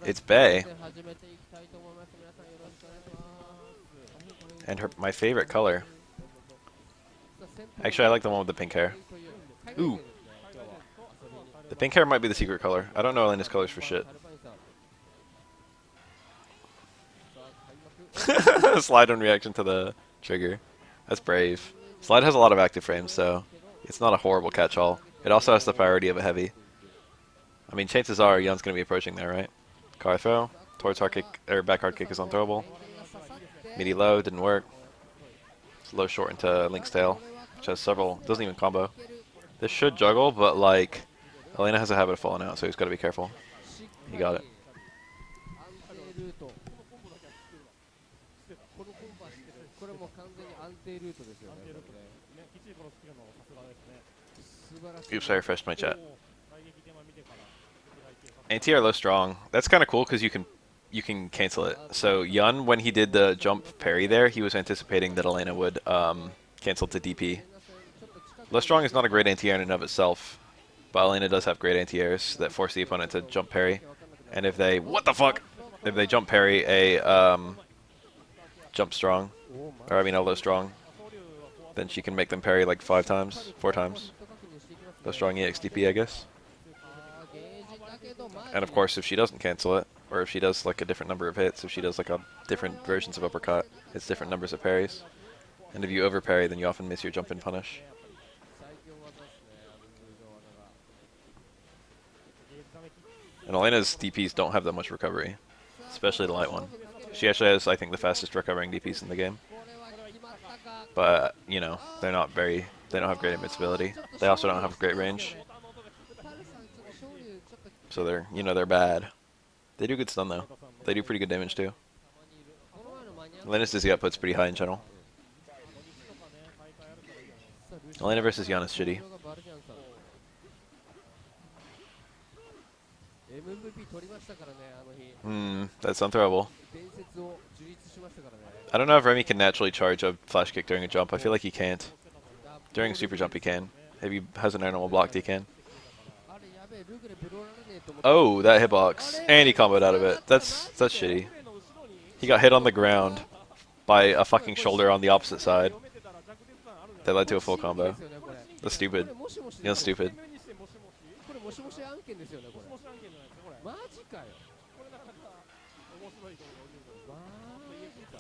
It's Bay. And my favorite color. Actually, I like the one with the pink hair. Ooh. The pink hair might be the secret color. I don't know Elena's colors for shit. Slide on reaction to the trigger. That's brave. Slide has a lot of active frames, so it's not a horrible catch-all. It also has the priority of a heavy. I mean, chances are Yun's going to be approaching there, right? Car throw. Towards hard kick, or back hard kick is unthrowable. Midi low, didn't work. It's low short into Link's tail, which has several, doesn't even combo. This should juggle, but like, Elena has a habit of falling out, so he's got to be careful. He got it. Oops, I refreshed my chat. Anti-air low strong. That's kind of cool because you can cancel it. So Yun, when he did the jump parry there, he was anticipating that Elena would cancel to DP. Low strong is not a great anti-air in and of itself, but Elena does have great anti-airs that force the opponent to jump parry. And if they if they jump parry a jump strong, or I mean a low strong, then she can make them parry like 4 times. Low strong EXDP, I guess. And of course, if she doesn't cancel it, or if she does like a different number of hits, if she does like a different versions of uppercut, it's different numbers of parries. And if you over parry, then you often miss your jump and punish. And Elena's DPs don't have that much recovery, especially the light one. She actually has, I think, the fastest recovering DPs in the game. But, you know, they don't have great invincibility. They also don't have great range. So they're bad. They do good stun though. They do pretty good damage too. Elena's dizzy output's pretty high in general. Elena versus Yun is shitty. That's unthrowable. I don't know if Remy can naturally charge a flash kick during a jump. I feel like he can't. During a super jump he can. If he has an air normal blocked, he can. Oh, that hitbox. And he comboed out of it. That's shitty. He got hit on the ground by a fucking shoulder on the opposite side. That led to a full combo. That's stupid. That's stupid.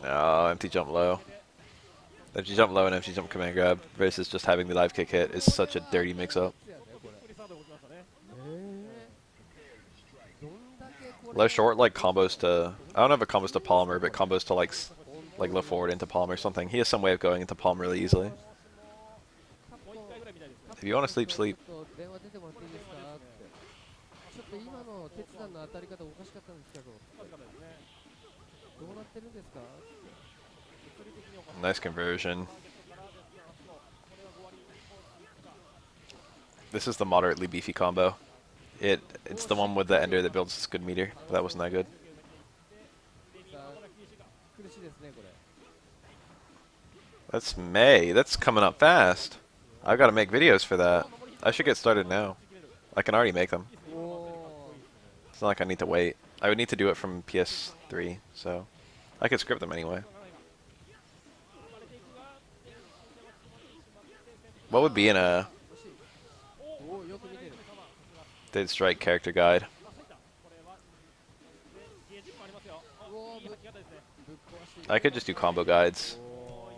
Oh, empty jump low. Empty jump low and empty jump command grab versus just having the dive kick hit is such a dirty mix-up. Low short like combos to, I don't know if it combos to Palmer, but combos to like low forward into Palmer or something. He has some way of going into Palm really easily. If you want to sleep, sleep. Nice conversion. This is the moderately beefy combo. It's the one with the ender that builds this good meter, but that wasn't that good. That's May. That's coming up fast. I've got to make videos for that. I should get started now. I can already make them. It's not like I need to wait. I would need to do it from PS3, so I could script them anyway. What would be in a Dead Strike character guide? I could just do combo guides.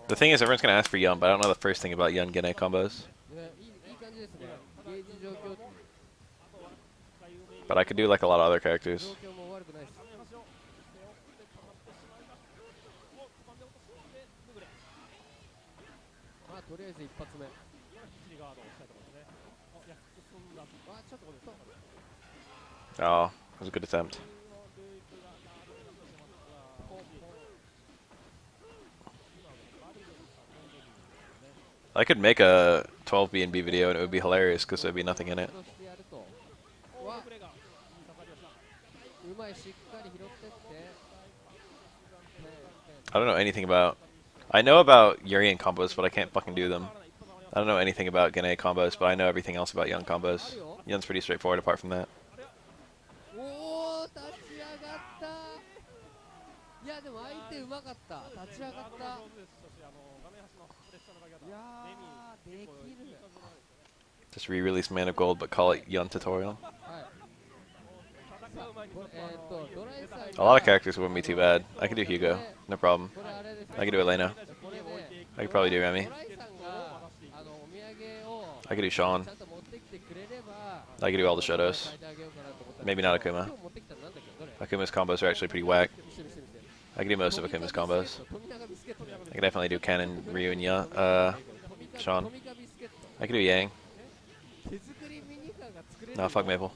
The thing is, everyone's going to ask for Yun, but I don't know the first thing about Yun Gene combos. But I could do like a lot of other characters. Oh, that was a good attempt. I could make a 12 B&B video and it would be hilarious because there would be nothing in it. I don't know anything about... I know about Urian combos, but I can't fucking do them. I don't know anything about Gene combos, but I know everything else about Yun combos. Yun's pretty straightforward apart from that. Just re-release Man of Gold, but call it Yun tutorial. A lot of characters wouldn't be too bad. I could do Hugo, no problem. I could do Elena. I could probably do Remy. I could do Sean. I could do all the Shotos. Maybe not Akuma. Akuma's combos are actually pretty whack. I could do most of Akuma's combos. I could definitely do Canon, Ryu, and Sean. I could do Yang. No, fuck Maple.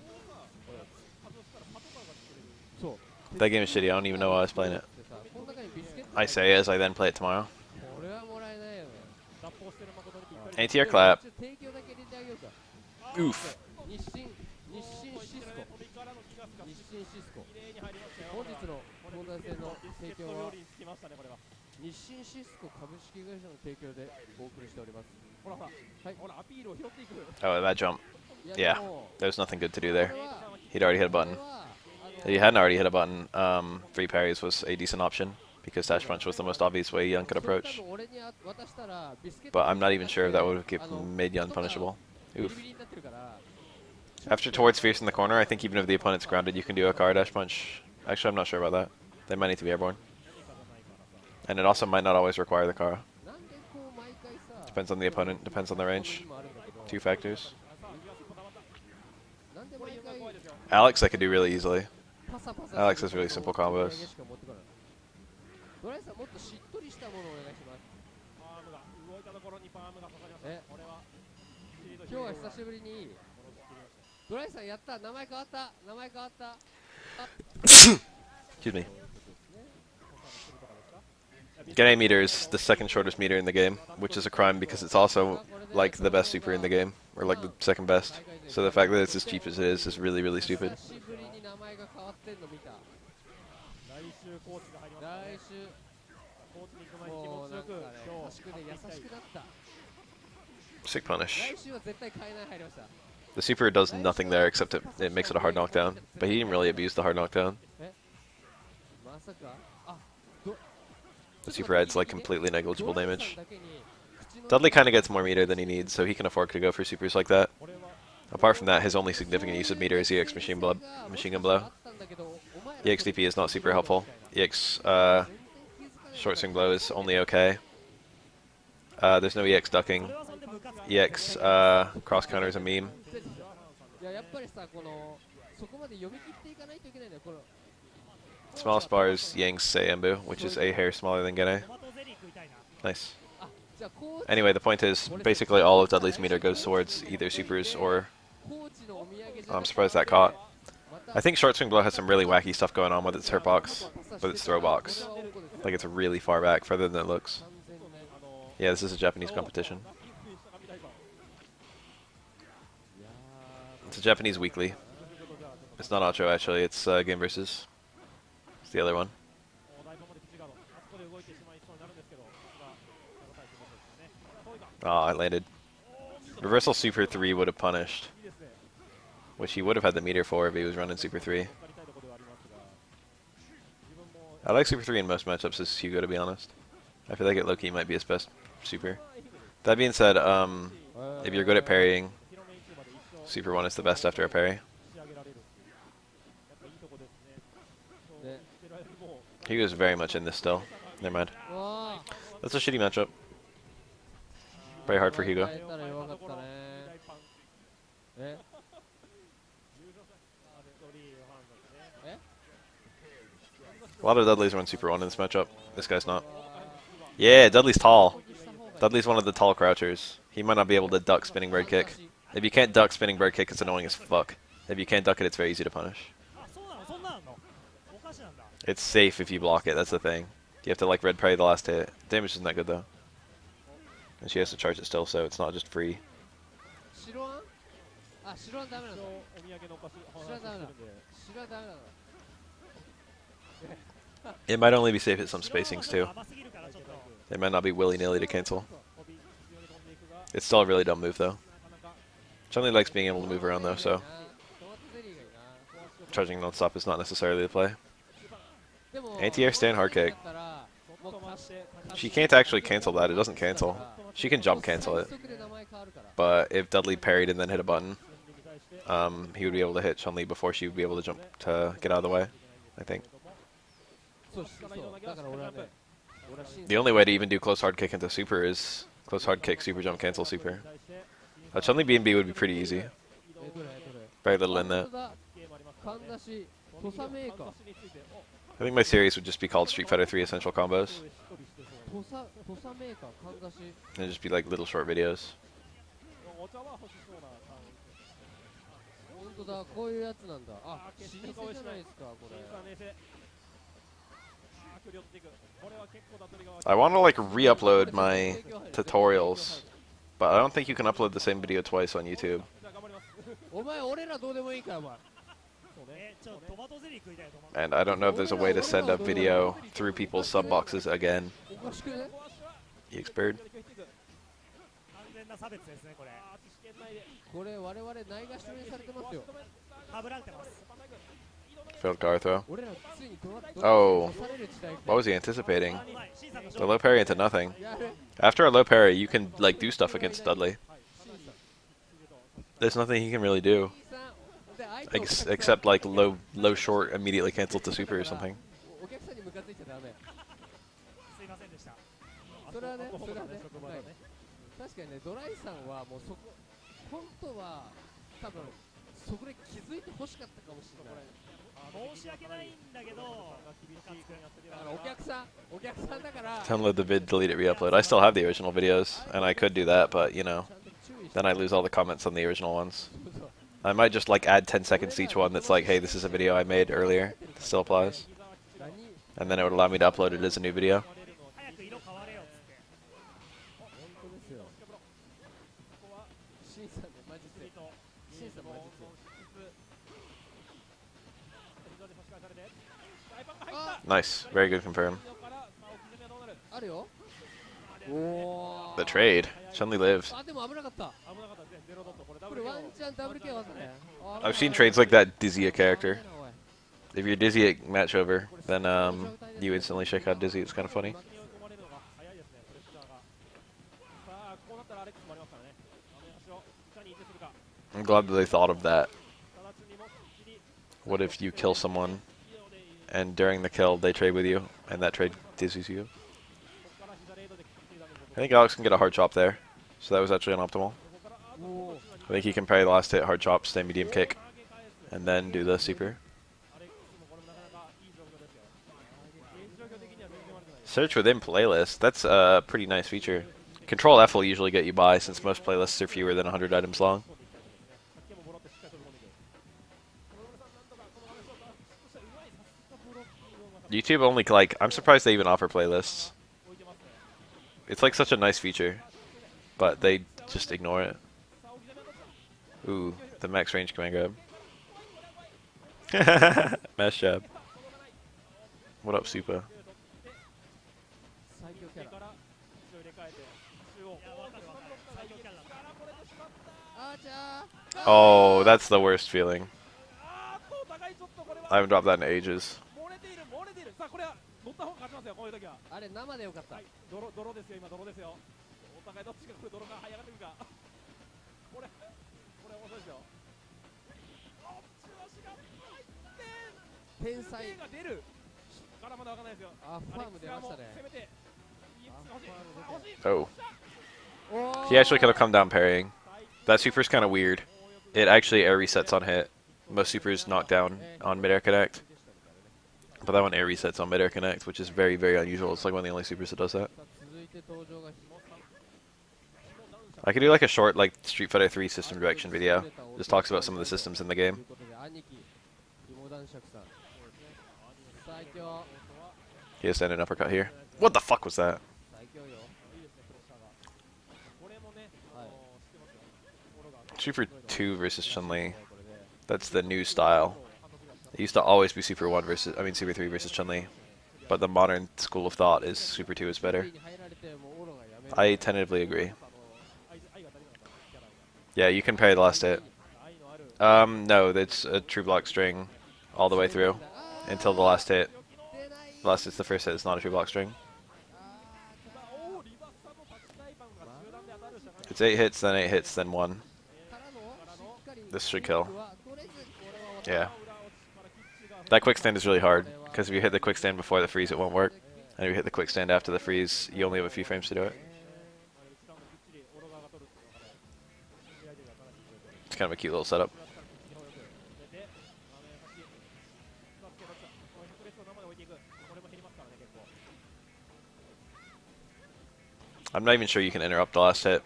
That game is shitty. I don't even know why I was playing it. I say as I then play it tomorrow. Anti-air clap. Oof. Oh, that jump. Yeah, there's nothing good to do there. He'd already hit a button. If he hadn't already hit a button, free parries was a decent option, because dash punch was the most obvious way Yun could approach. But I'm not even sure if that would have made Yun punishable. Oof. After towards Fierce in the corner, I think even if the opponent's grounded, you can do a car dash punch. Actually, I'm not sure about that. They might need to be airborne. And it also might not always require the Kara. Depends on the opponent, depends on the range. Two factors. Alex I could do really easily. Alex has really simple combos. Excuse me. Gane meter is the second shortest meter in the game, which is a crime because it's also like the best super in the game, or like the second best. So the fact that it's as cheap as it is really, really stupid. Sick punish. The super does nothing there except it makes it a hard knockdown, but he didn't really abuse the hard knockdown. The super adds like completely negligible damage. Dudley kind of gets more meter than he needs, so he can afford to go for supers like that. Apart from that, his only significant use of meter is EX Machine Gun Blow. EX DP is not super helpful. EX Short Swing Blow is only okay. There's no EX ducking. EX cross counter is a meme. Smallest bar is Yang's Seiyambu, which is a hair smaller than Gene. Nice. Anyway, the point is, basically all of Dudley's meter goes towards either supers or... I'm surprised that caught. I think Short Swing Blow has some really wacky stuff going on with its hurt box, with its throw box. Like it's really far back, further than it looks. Yeah, this is a Japanese competition. It's a Japanese weekly. It's not Acho actually, it's Game Versus. It's the other one. Oh, I landed. Reversal Super 3 would have punished. Which he would have had the meter for if he was running Super 3. I like Super 3 in most matchups as Hugo, to be honest. I feel like it low-key might be his best super. That being said, if you're good at parrying, Super 1 is the best after a parry. Hugo's very much in this still. Never mind. That's a shitty matchup. Very hard for Hugo. A lot of Dudleys run Super 1 in this matchup. This guy's not. Yeah, Dudley's tall. Dudley's one of the tall crouchers. He might not be able to duck spinning bird kick. If you can't duck spinning bird kick, it's annoying as fuck. If you can't duck it, it's very easy to punish. It's safe if you block it, that's the thing. You have to like red parry the last hit. Damage isn't that good though. And she has to charge it still, so it's not just free. It might only be safe at some spacings too. It might not be willy-nilly to cancel. It's still a really dumb move though. Chun-Li likes being able to move around though, so charging non-stop is not necessarily the play. Anti-air stand hard kick. She can't actually cancel that. It doesn't cancel. She can jump cancel it. But if Dudley parried and then hit a button, he would be able to hit Chun-Li before she would be able to jump to get out of the way, I think. The only way to even do close hard kick into super is close hard kick, super jump, cancel, super. Chun-Li B&B would be pretty easy. Very little in that. I think my series would just be called Street Fighter 3 Essential Combos. And just be like little short videos. I want to like re-upload my tutorials, but I don't think you can upload the same video twice on YouTube. And I don't know if there's a way to send a video through people's sub boxes again. EXPird. Failed car throw. Oh, what was he anticipating? The low parry into nothing. After a low parry, you can like do stuff against Dudley. There's nothing he can really do. Except like low short immediately cancel to super or something. Download the vid, delete it, re-upload. I still have the original videos, and I could do that, but you know, then I lose all the comments on the original ones. I might just like add 10 seconds to each one that's like, hey, this is a video I made earlier. It still applies. And then it would allow me to upload it as a new video. Nice. Very good confirm. The trade. Chun-Li lives. I've seen trades like that dizzy a character. If you're dizzy at match over, then you instantly shake out dizzy. It's kind of funny. I'm glad that they thought of that. What if you kill someone and during the kill they trade with you and that trade dizzies you? I think Alex can get a hard chop there, so that was actually unoptimal. I think he can parry the last hit, hard chop, stay medium kick, and then do the super. Search within playlist. That's a pretty nice feature. Control F will usually get you by since most playlists are fewer than 100 items long. YouTube only like, I'm surprised they even offer playlists. It's like such a nice feature, but they just ignore it. Ooh, the max range command grab. Mash jab. What up, Supa? Oh, that's the worst feeling. I haven't dropped that in ages. Oh. He actually could have come down parrying. That super's kind of weird. It actually air resets on hit. Most supers knock down on mid-air connect. But that one air resets on mid-air connect, which is very, very unusual. It's like one of the only supers that does that. I could do like a short like Street Fighter 3 system direction video. Just talks about some of the systems in the game. He has to end an uppercut here. What the fuck was that? Super 2 versus Chun-Li. That's the new style. It used to always be Super 1 versus, I mean Super 3 versus Chun-Li. But the modern school of thought is Super 2 is better. I tentatively agree. Yeah, you can parry the last hit. No, it's a true block string all the way through until the last hit. Unless it's the first hit, it's not a 2-block string. It's 8 hits, then 8 hits, then 1. This should kill. Yeah. That quick stand is really hard, because if you hit the quick stand before the freeze, it won't work. And if you hit the quick stand after the freeze, you only have a few frames to do it. It's kind of a cute little setup. I'm not even sure you can interrupt the last hit.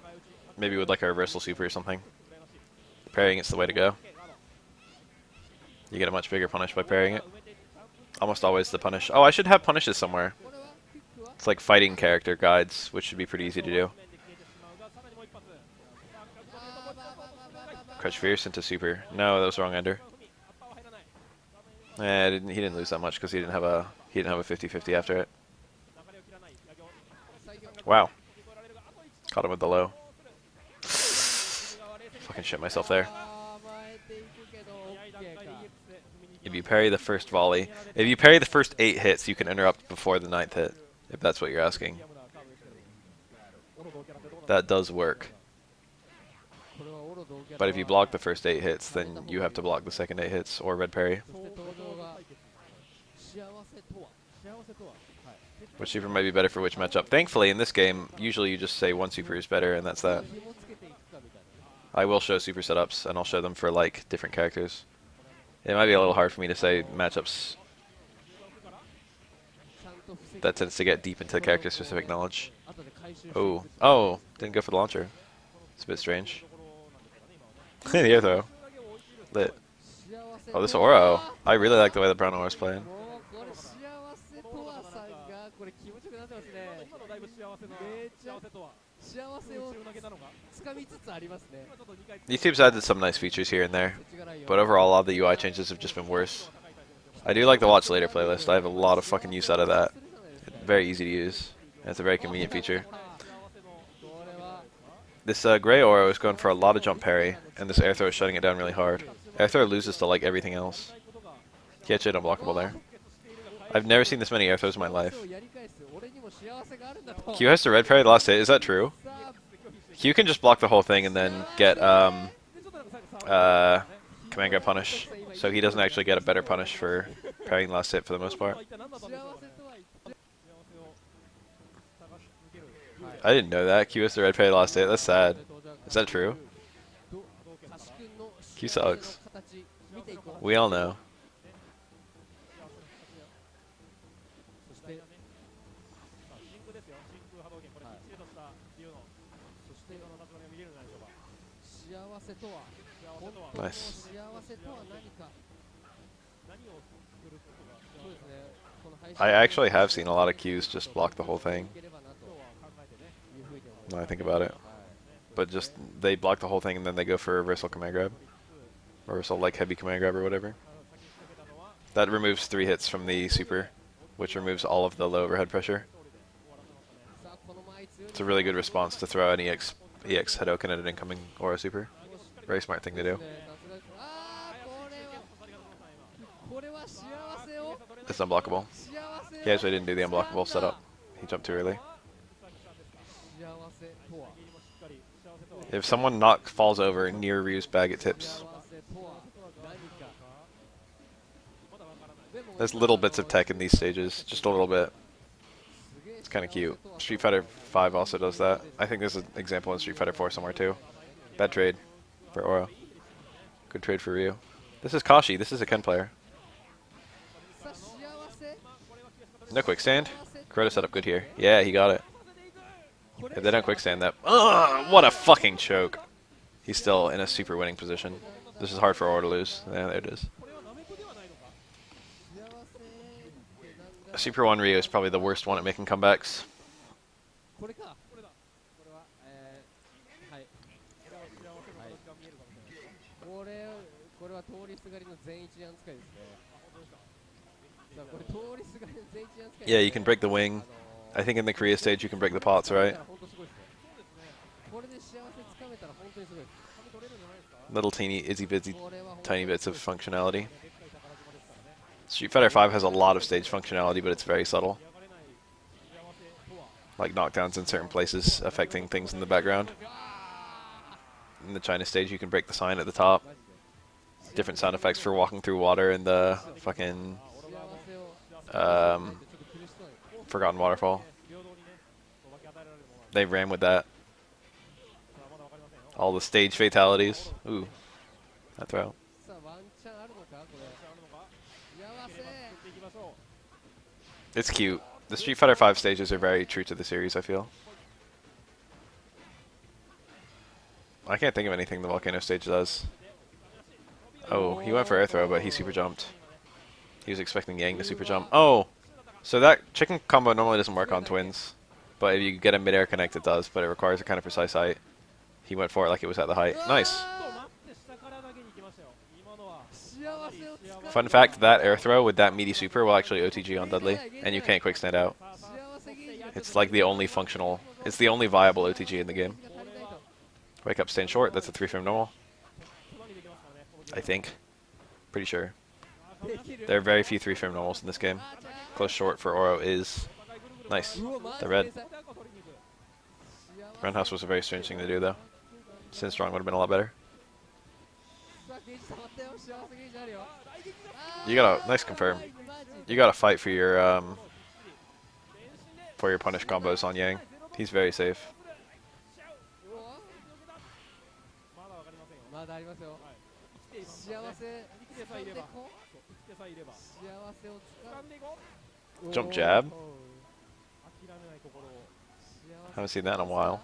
Maybe with like a reversal super or something. Parrying it's the way to go. You get a much bigger punish by parrying it. Almost always the punish. Oh, I should have punishes somewhere. It's like fighting character guides, which should be pretty easy to do. Crush Fierce into super. No, that was wrong ender. He didn't lose that much because he didn't have a 50-50 after it. Wow. Caught him with the low. Fucking shit myself there. If you parry the first volley, if you parry the first 8 hits, you can interrupt before the 9th hit, if that's what you're asking. That does work. But if you block the first 8 hits, then you have to block the second 8 hits, or red parry. Which super might be better for which matchup? Thankfully, in this game, usually you just say one super is better, and that's that. I will show super setups, and I'll show them for, like, different characters. It might be a little hard for me to say matchups. That tends to get deep into character-specific knowledge. Oh, didn't go for the launcher. It's a bit strange. The air throw. Lit. Oh, this Oro. I really like the way the brown Oro's playing. YouTube's added some nice features here and there, but overall a lot of the UI changes have just been worse. I do like the Watch Later playlist. I have a lot of fucking use out of that. It's very easy to use, and it's a very convenient feature. This gray Oro is going for a lot of jump parry, and this air throw is shutting it down really hard. Air throw loses to like everything else. He actually unblockable there. I've never seen this many air throws in my life. Q has to red parry the last hit. Is that true? Q can just block the whole thing and then get command grab punish, so he doesn't actually get a better punish for parrying the last hit for the most part. I didn't know that. Q has to red parry the last hit. That's sad. Is that true? Q sucks. We all know. Nice. I actually have seen a lot of Qs just block the whole thing. Now I think about it. But just, they block the whole thing and then they go for reversal command grab. Reversal like heavy command grab or whatever. That removes 3 hits from the super, which removes all of the low overhead pressure. It's a really good response to throw an EX Hadoken at an incoming Aura super. Very smart thing to do. It's unblockable. He actually didn't do the unblockable setup. He jumped too early. If someone falls over near Ryu's bag, it tips. There's little bits of tech in these stages, just a little bit. It's kind of cute. Street Fighter 5 also does that. I think there's an example in Street Fighter 4 somewhere too. Bad trade for Oro. Good trade for Ryu. This is Kashi. This is a Ken player. No quick stand. Kuroda setup good here. Yeah, he got it. If they don't quick stand that. What a fucking choke. He's still in a super winning position. This is hard for Oro to lose. Yeah, there it is. Super 1 Ryu is probably the worst one at making comebacks. Yeah, you can break the wing. I think in the Korea stage you can break the pots, right? Little teeny, itty bitty, tiny bits of functionality. Street Fighter 5 has a lot of stage functionality, but it's very subtle. Like knockdowns in certain places affecting things in the background. In the China stage, you can break the sign at the top. Different sound effects for walking through water in the fucking Forgotten Waterfall. They ran with that. All the stage fatalities. Ooh, that throw. It's cute. The Street Fighter 5 stages are very true to the series, I feel. I can't think of anything the Volcano stage does. Oh, he went for air throw, but he super jumped. He was expecting Yang to super jump. Oh! So that chicken combo normally doesn't work on twins. But if you get a mid-air connect, it does, but it requires a kind of precise height. He went for it like it was at the height. Nice! Fun fact, that air throw with that meaty super will actually OTG on Dudley, and you can't quick stand out. It's like the only functional, it's the only viable OTG in the game. Wake up, stand short, that's a 3-frame normal. I think. Pretty sure. There are very few 3-frame normals in this game. Close short for Oro is nice. The red. Roundhouse was a very strange thing to do though. Sin strong would have been a lot better. You gotta nice confirm. You gotta fight for your punish combos on Yang. He's very safe. Jump jab. Haven't seen that in a while.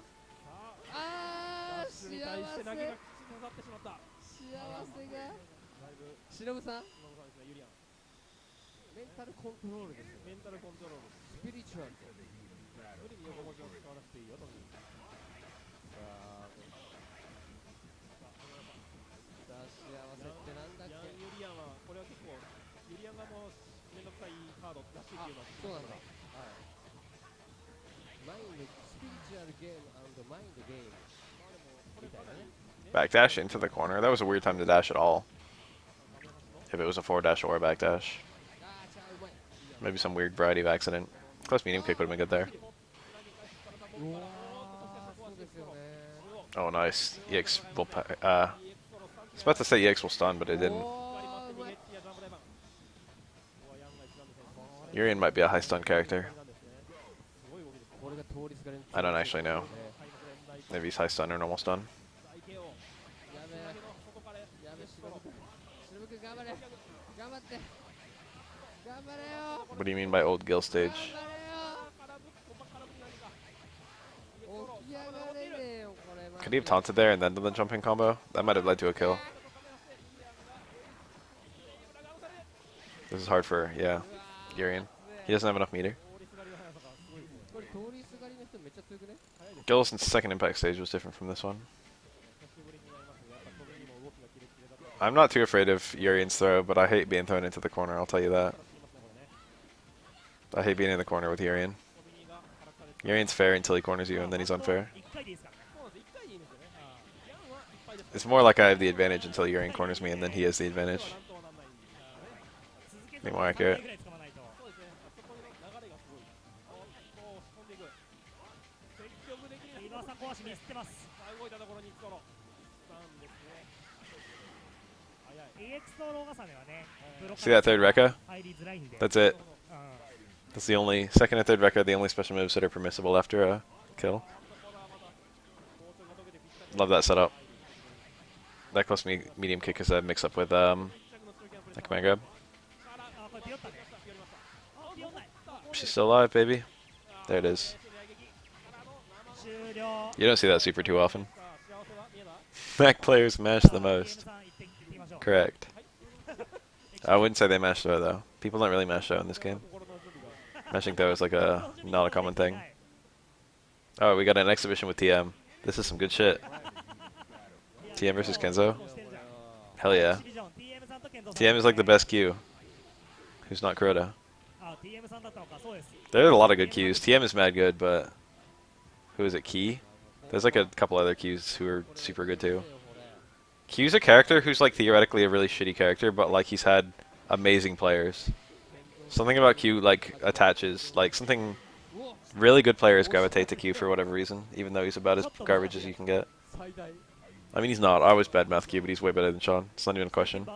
Backdash into the corner. That was a weird time to dash at all. If it was a forward dash or a backdash. Maybe some weird variety of accident. Close medium kick would have been good there. Oh, nice. EX will... I was about to say EX will stun, but it didn't. Urian might be a high stun character. I don't actually know. Maybe he's high stun or normal stun. What do you mean by old Gil stage? Could he have taunted there and then done the jumping combo? That might have led to a kill. This is hard for, yeah, Urian. He doesn't have enough meter. Gillison's second impact stage was different from this one. I'm not too afraid of Urian's throw, but I hate being thrown into the corner, I'll tell you that. I hate being in the corner with Urian. Urian's fair until he corners you, and then he's unfair. It's more like I have the advantage until Urian corners me, and then he has the advantage. Be more accurate. See that third Rekka? That's it. That's the only second and third Rekka, the only special moves that are permissible after a kill. Love that setup. That close medium kick is a mix up with a command grab. She's still alive, baby. There it is. You don't see that super too often. Mac players mash the most. Correct. I wouldn't say they mash throw though. People don't really mash throw in this game. Mashing throw is like not a common thing. Oh, we got an exhibition with TM. This is some good shit. TM versus Kenzo. Hell yeah. TM is like the best Q. Who's not Kuroda. There are a lot of good Qs. TM is mad good, but who is it? Key? There's like a couple other Qs who are super good too. Q's a character who's like theoretically a really shitty character, but like he's had amazing players. Something about Q like attaches, like something really good players gravitate to Q for whatever reason, even though he's about as garbage as you can get. I mean, he's not. I always badmouth Q, but he's way better than Sean. It's not even a question.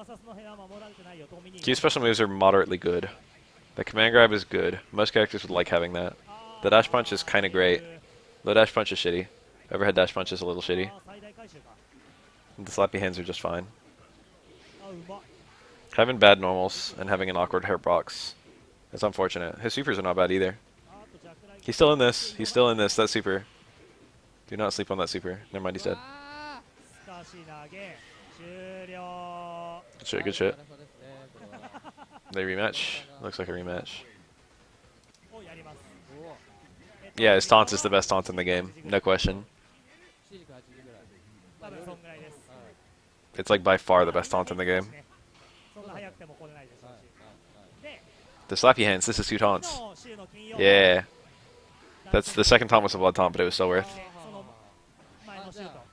Q's special moves are moderately good. The command grab is good. Most characters would like having that. The dash punch is kind of great. The dash punch is shitty. Overhead dash punch is a little shitty. The slappy hands are just fine. Having bad normals and having an awkward hitbox is unfortunate. His supers are not bad either. He's still in this. He's still in this. That super. Do not sleep on that super. Never mind, he's dead. Good shit, good shit. They rematch. Looks like a rematch. Yeah, his taunt is the best taunt in the game. No question. It's like by far the best taunt in the game. The slappy hands. This is 2 taunts. Yeah. That's the second taunt was a blood taunt, but it was still worth.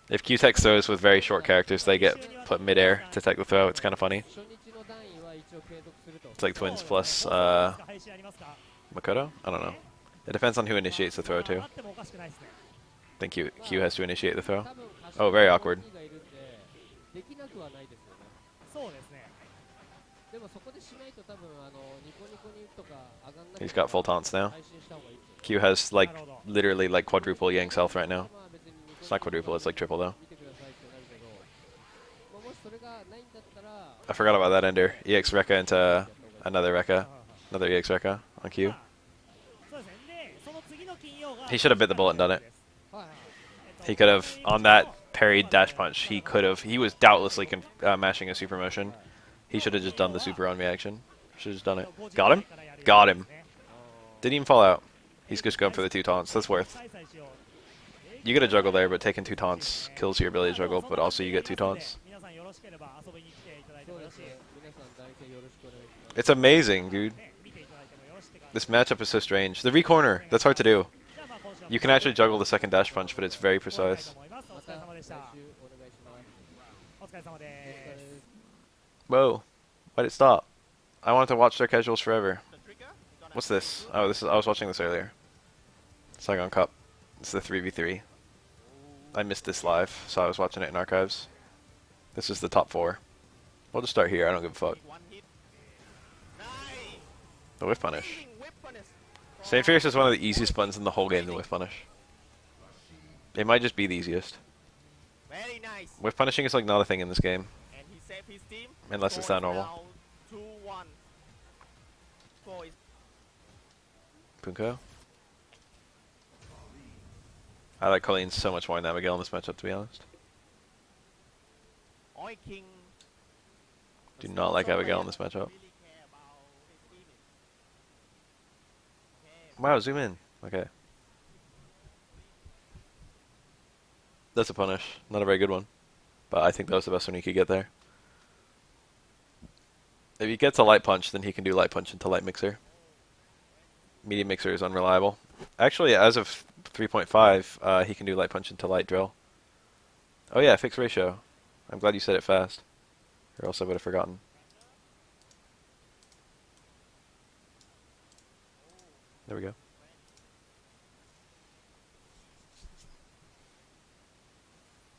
If Q-Tech throws with very short characters, they get put mid-air to tech the throw. It's kind of funny. It's like Twins plus Makoto? I don't know. It depends on who initiates the throw, too. I think Q has to initiate the throw. Oh, very awkward. He's got full taunts now. Q has, like, literally, like, quadruple Yang's health right now. It's not quadruple, it's like triple, though. I forgot about that ender. EX Rekka into another Rekka. Another EX Rekka on Q. He should have bit the bullet and done it. He could have, on that parried dash punch, he could have, he was doubtlessly mashing a super motion. He should have just done the super on reaction. Should have just done it. Got him? Got him. Didn't even fall out. He's just going for the 2 taunts. That's worth. You get a juggle there, but taking 2 taunts kills your ability to juggle, but also you get 2 taunts. It's amazing, dude. This matchup is so strange. The re-corner, that's hard to do. You can actually juggle the second dash punch, but it's very precise. Whoa. Why'd it stop? I wanted to watch their casuals forever. What's this? Oh, this is. I was watching this earlier. Saigon Cup. It's the 3v3. I missed this live, so I was watching it in archives. This is the top 4. We'll just start here. I don't give a fuck. The whiff punish. St. Fierce is one of the easiest buttons in the whole game to whiff punish. It might just be the easiest. Whiff punishing is like not a thing in this game. Unless it's that normal. Punko? I like Colleen so much more than Abigail in this matchup, to be honest. Do not like Abigail in this matchup. Wow, zoom in. Okay. That's a punish. Not a very good one. But I think that was the best one he could get there. If he gets a light punch, then he can do light punch into light mixer. Medium mixer is unreliable. Actually, as of 3.5, he can do light punch into light drill. Oh yeah, fixed ratio. I'm glad you said it fast. Or else I would have forgotten. There we go.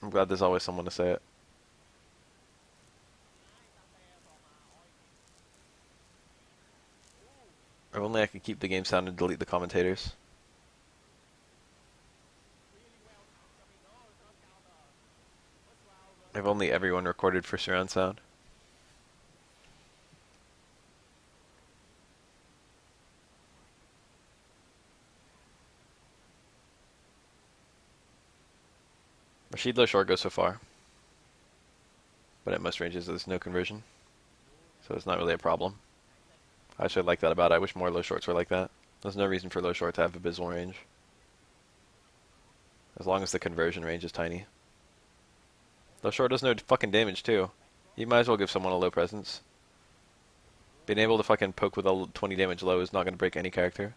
I'm glad there's always someone to say it. If only I could keep the game sound and delete the commentators. If only everyone recorded for surround sound. Rashid low short goes so far. But at most ranges there's no conversion. So it's not really a problem. I actually like that about it. I wish more low shorts were like that. There's no reason for low short to have abysmal range. As long as the conversion range is tiny. Low short does no fucking damage too. You might as well give someone a low presence. Being able to fucking poke with a 20 damage low is not going to break any character.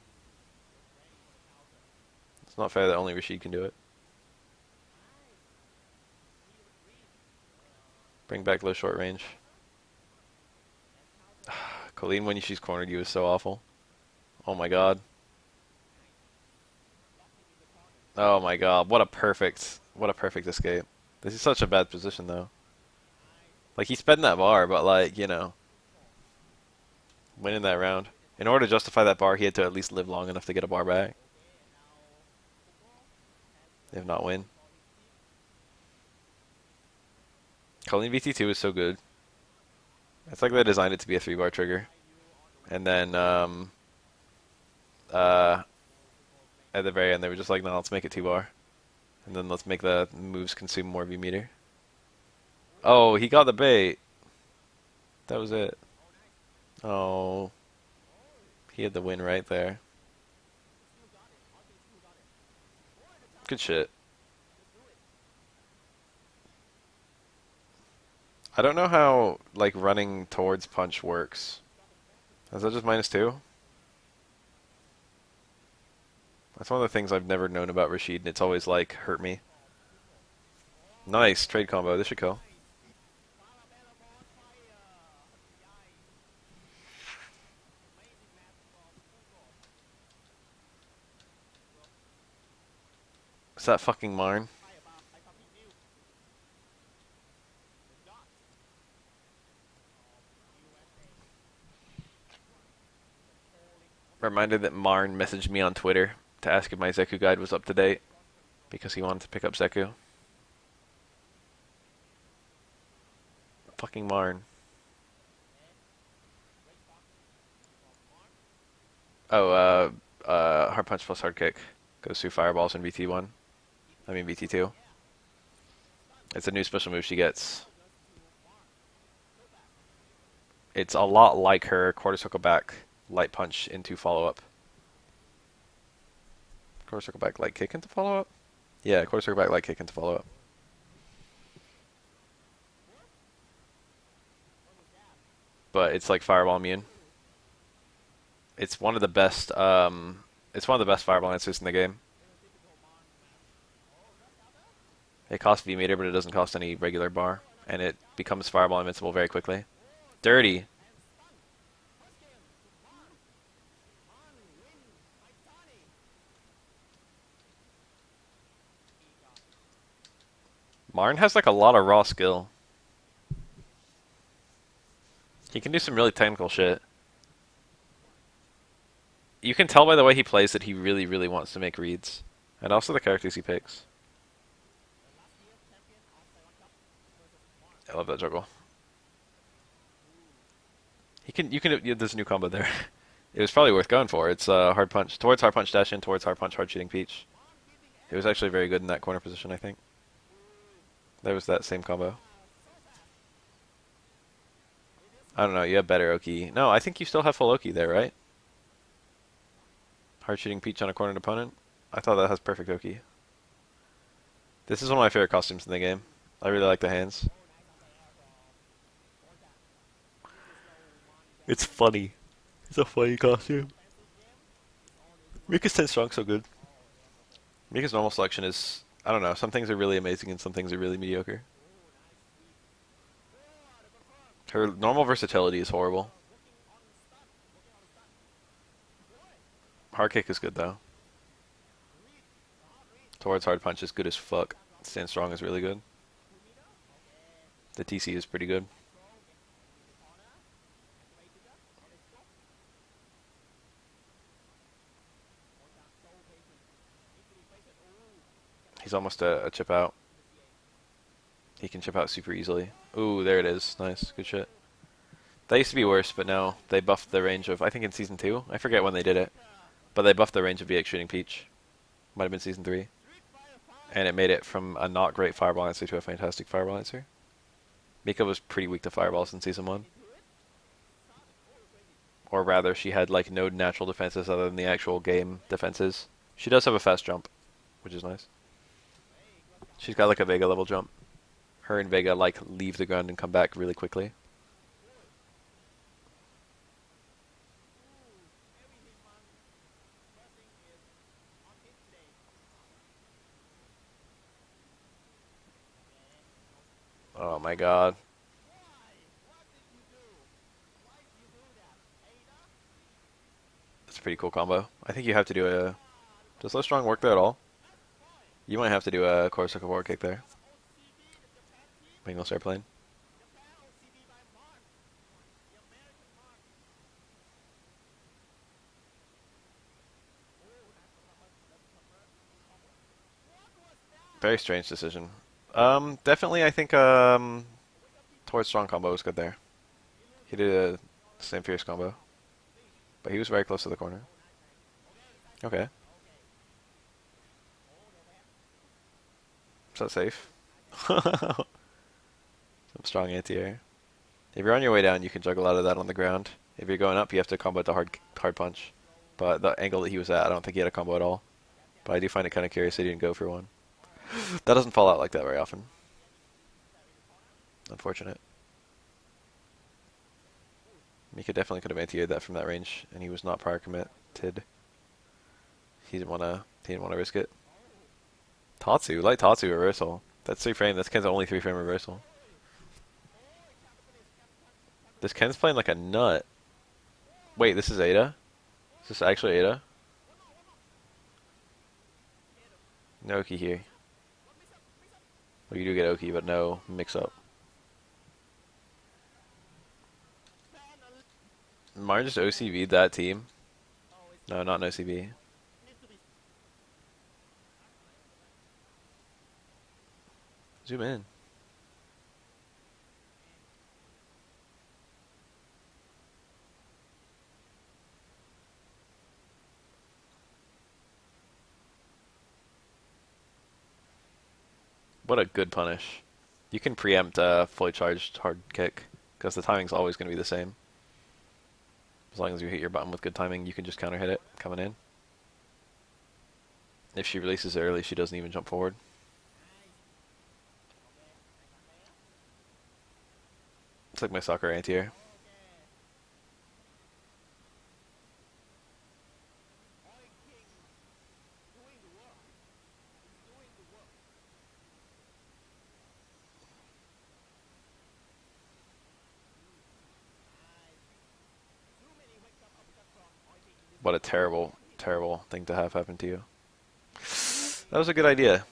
It's not fair that only Rashid can do it. Bring back low short range. Colleen, when she's cornered you, is so awful. Oh my god. Oh my god. What a perfect escape. This is such a bad position, though. Like, he sped in that bar, but, like, you know, winning that round. In order to justify that bar, he had to at least live long enough to get a bar back. If not win. Colleen VT2 is so good. It's like they designed it to be a 3-bar trigger. And then, uh, at the very end, they were just like, no, let's make it 2-bar. And then let's make the moves consume more V meter. Oh, he got the bait. That was it. Oh, he had the win right there. Good shit. I don't know how, like, running towards punch works. Is that just -2? That's one of the things I've never known about Rashid, and it's always, like, hurt me. Nice, trade combo. This should go. Is that fucking Marn? Reminded that Marn messaged me on Twitter to ask if my Zeku guide was up to date because he wanted to pick up Zeku. Fucking Marn. Oh, hard punch plus hard kick goes through fireballs in VT1. I mean VT2. It's a new special move she gets. It's a lot like her quarter circle back light punch into follow up. Quarter circle back light kick into follow up? Yeah, quarter circle back light kick into follow up. But it's like fireball immune. It's one of the best it's one of the best fireball answers in the game. It costs V meter, but it doesn't cost any regular bar, and it becomes fireball invincible very quickly. Dirty. Marn has like a lot of raw skill. He can do some really technical shit. You can tell by the way he plays that he really, really wants to make reads. And also the characters he picks. I love that juggle. There's a new combo there. It was probably worth going for. It's hard punch, towards hard punch dash in, towards hard punch, hard shooting peach. It was actually very good in that corner position, I think. There was that same combo. I don't know, you have better Oki. No, I think you still have full Oki there, right? Hard shooting peach on a cornered opponent? I thought that has perfect Oki. This is one of my favorite costumes in the game. I really like the hands. It's funny. It's a funny costume. Rika's 10 strong so good. Rika's normal selection is, I don't know, some things are really amazing and some things are really mediocre. Her normal versatility is horrible. Hard kick is good though. Towards hard punch is good as fuck. Stand strong is really good. The TC is pretty good. He's almost a chip out. He can chip out super easily. Ooh, there it is. Nice. Good shit. That used to be worse, but now they buffed the range of, I think in Season 2? I forget when they did it. But they buffed the range of VX shooting peach. Might have been Season 3. And it made it from a not great fireball answer to a fantastic fireball answer. Mika was pretty weak to fireballs in Season 1. Or rather, she had like no natural defenses other than the actual game defenses. She does have a fast jump, which is nice. She's got like a Vega level jump. Her and Vega like leave the ground and come back really quickly. Oh my god. pretty cool combo. I think you have to do a... Does low strong work there at all? You might have to do a quarter circle forward kick there. When you'll start playing. Very strange decision. Definitely I think towards strong combo was good there. He did a same fierce combo. But he was very close to the corner. Okay. Is that safe? Some strong anti-air. If you're on your way down, you can juggle out of that on the ground. If you're going up, you have to combo the hard punch. But the angle that he was at, I don't think he had a combo at all. But I do find it kind of curious that he didn't go for one. That doesn't fall out like that very often. Unfortunate. Mika definitely could have anti-aired that from that range, and he was not prior committed. He didn't wanna risk it. Tatsu, light Tatsu reversal. That's 3-frame. That's Ken's only 3-frame reversal. This Ken's playing like a nut. Wait, this is Ada? Is this actually Ada? No Oki here. Well, you do get Oki, but no mix-up. Martin just OCV'd that team. No, not an OCV. Zoom in. What a good punish. You can preempt a fully charged hard kick, because the timing's always going to be the same. As long as you hit your button with good timing, you can just counter hit it coming in. If she releases early, she doesn't even jump forward. It's like my soccer anti-air. What a terrible, terrible thing to have happen to you. That was a good idea.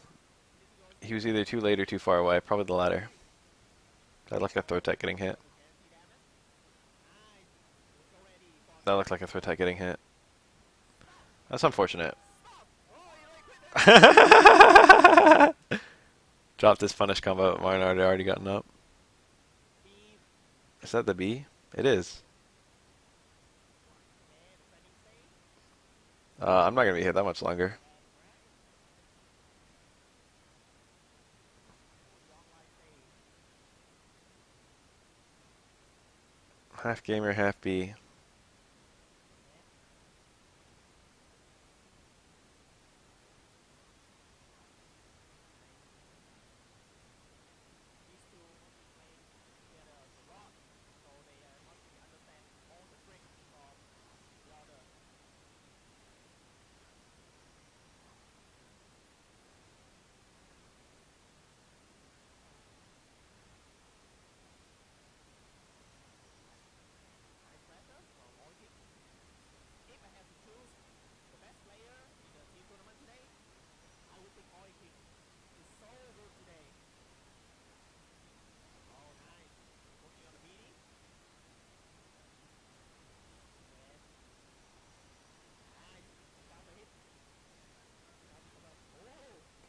He was either too late or too far away. Probably the latter. That looked like a throw tech getting hit. That looked like a throw tech getting hit. That's unfortunate. Dropped this punish combo. Martin had already gotten up. Is that the B? It is. I'm not going to be hit that much longer. Half gamer, half B.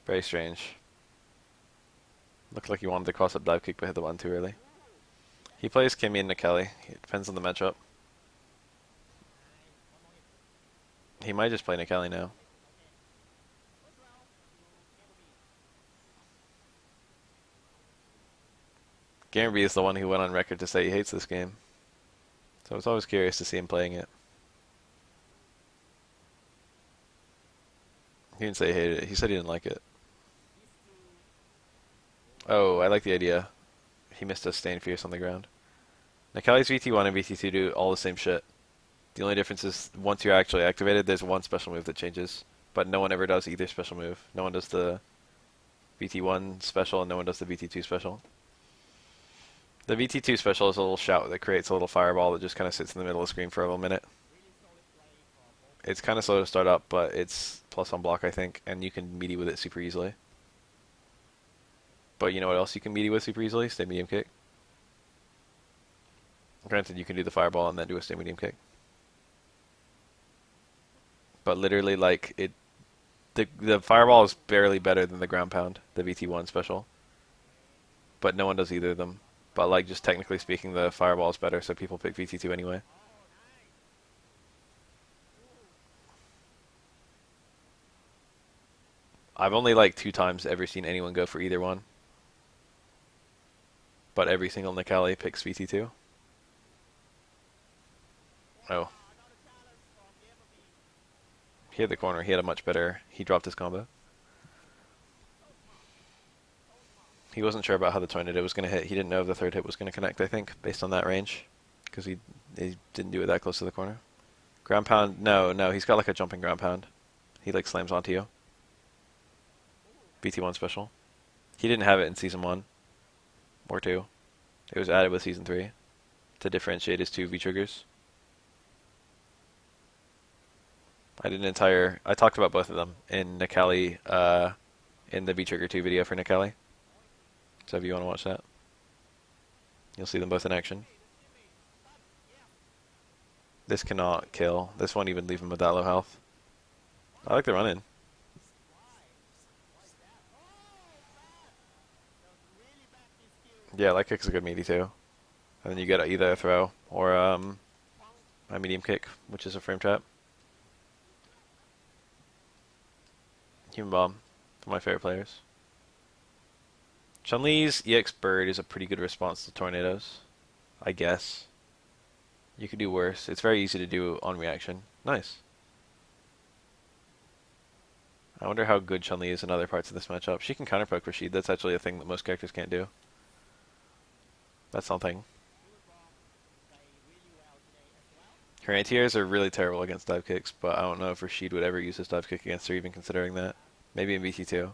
Very strange. Looked like he wanted to cross up dive kick but hit the button too early. He plays Kimmy and Nikeli. It depends on the matchup. He might just play Nikeli now. Gamer B is the one who went on record to say he hates this game. So it's always curious to see him playing it. He didn't say he hated it. He said he didn't like it. Oh, I like the idea. He missed a Stain Fierce on the ground. Nikeli's VT1 and VT2 do all the same shit. The only difference is once you're actually activated, there's one special move that changes. But no one ever does either special move. No one does the VT1 special and no one does the VT2 special. The VT2 special is a little shout that creates a little fireball that just kind of sits in the middle of the screen for a little minute. It's kind of slow to start up, but it's plus on block, I think, and you can meaty with it super easily. But you know what else you can meaty with super easily? Stay medium kick. Granted, you can do the fireball and then do a stay medium kick. But literally, like, the fireball is barely better than the ground pound, the VT1 special. But no one does either of them. But like, just technically speaking, the fireball is better, so people pick VT2 anyway. I've only like 2 times ever seen anyone go for either one. But every single Nikali picks VT2. Oh. He had the corner. He had a much better... He dropped his combo. He wasn't sure about how the tornado was going to hit. He didn't know if the third hit was going to connect, I think, based on that range. Because he didn't do it that close to the corner. Ground pound... No, he's got like a jumping ground pound. He like slams onto you. VT1 special. He didn't have it in Season 1. Or 2. It was added with Season 3. To differentiate his two V-triggers. I talked about both of them in Nikali, in the V-Trigger 2 video for Nikali. So if you want to watch that, you'll see them both in action. This cannot kill. This won't even leave him with that low health. I like the run-in. Yeah, light kick's a good meaty too. And then you get either a throw or a medium kick, which is a frame trap. Human Bomb, one of my favorite players. Chun-Li's EX Bird is a pretty good response to tornadoes, I guess. You could do worse. It's very easy to do on reaction. Nice. I wonder how good Chun-Li is in other parts of this matchup. She can counterpoke Rashid. That's actually a thing that most characters can't do. That's something. Her anti-airs are really terrible against dive kicks, but I don't know if Rashid would ever use his dive kick against her, even considering that. Maybe in VT2.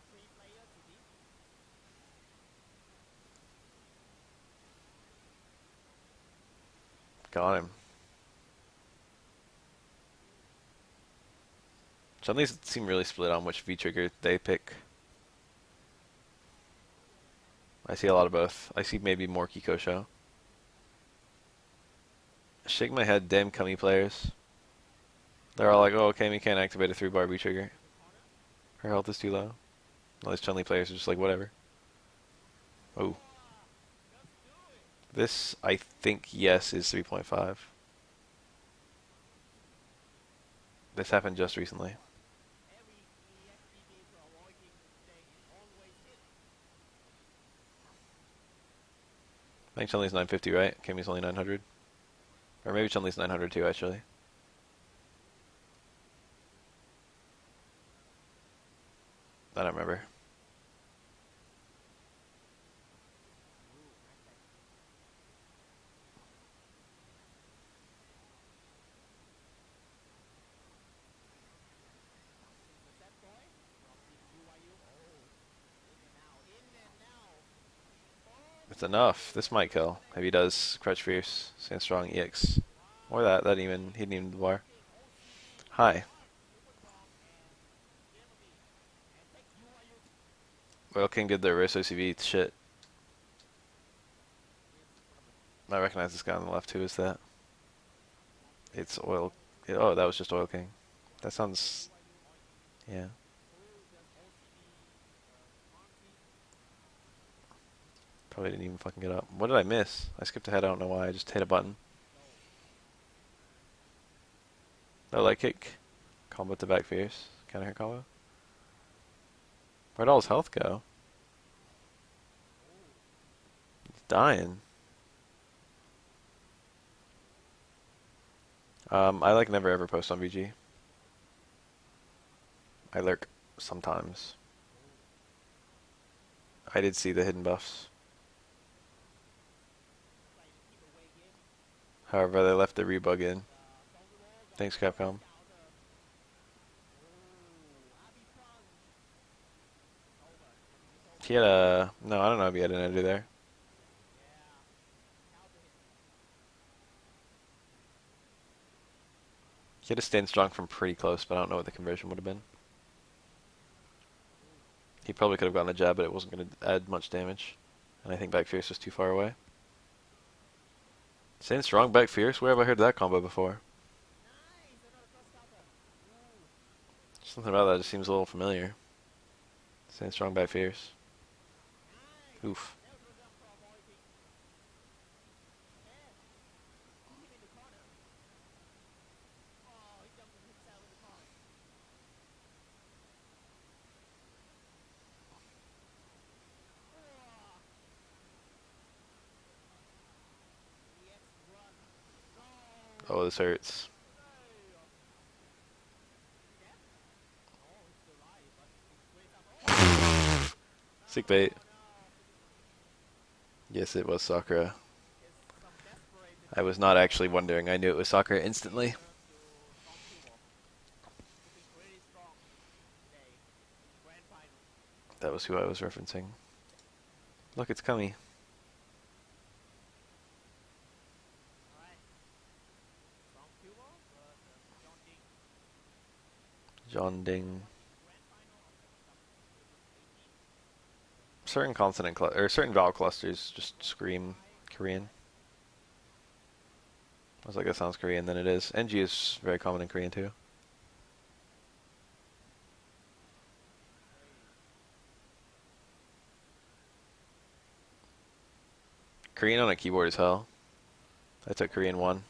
Got him. Chun-Li's seem really split on which V-trigger they pick. I see a lot of both. I see maybe more Kikosho. Shake my head, damn Kami players. They're all like, oh, Kami can't activate a 3-bar V-trigger. Her health is too low. All these Chun-Li players are just like, whatever. Oh. This, I think, yes, is 3.5. This happened just recently. I think Chun-Li's 950, right? Kami's only 900. Or maybe Chun-Li's 900 too, actually. I don't remember. It's enough. This might kill. If he does Crouch Fierce, Stand Strong, EX. Or that. He didn't even the bar. Hi. Oil King did the reverse OCV shit. I recognize this guy on the left. Who is that? It's Oil... Oh, that was just Oil King. That sounds... Yeah. Probably didn't even fucking get up. What did I miss? I skipped ahead. I don't know why. I just hit a button. No light kick. Combo to back fierce. Counter hit combo. Where'd all his health go? He's dying. I like never ever post on VG. I lurk sometimes. I did see the hidden buffs. However, they left the rebug in. Thanks, Capcom. He had a... No, I don't know if he had an editor there. He had to stand strong from pretty close, but I don't know what the conversion would have been. He probably could have gotten a jab, but it wasn't going to add much damage. And I think back fierce was too far away. Stand strong, back fierce? Where have I heard that combo before? Something about that just seems a little familiar. Stand strong, back fierce. Oof. Oh, this hurts. Sick bait. Yes, it was Sakura. I was not actually wondering. I knew it was Sakura instantly. That was who I was referencing. Look, it's Kami. John Ding. Certain consonant or certain vowel clusters just scream Korean. I was like, that sounds Korean, then it is. NG is very common in Korean too. Korean on a keyboard is hell. I took Korean 1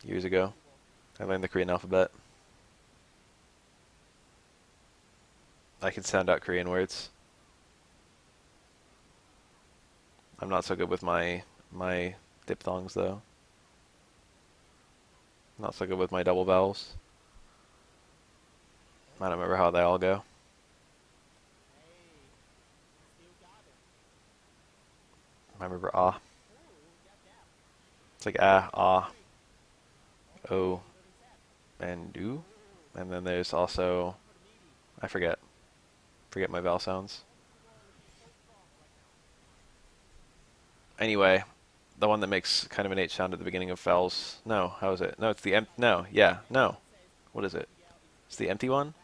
years ago. I learned the Korean alphabet. I can sound out Korean words. I'm not so good with my diphthongs though. Not so good with my double vowels. I don't remember how they all go. I remember ah. It's like ah, o, and do. And then there's also, I forget my vowel sounds. Anyway, the one that makes kind of an H sound at the beginning of vowels. No, how is it? No, it's the no, yeah, no. What is it? It's the empty one?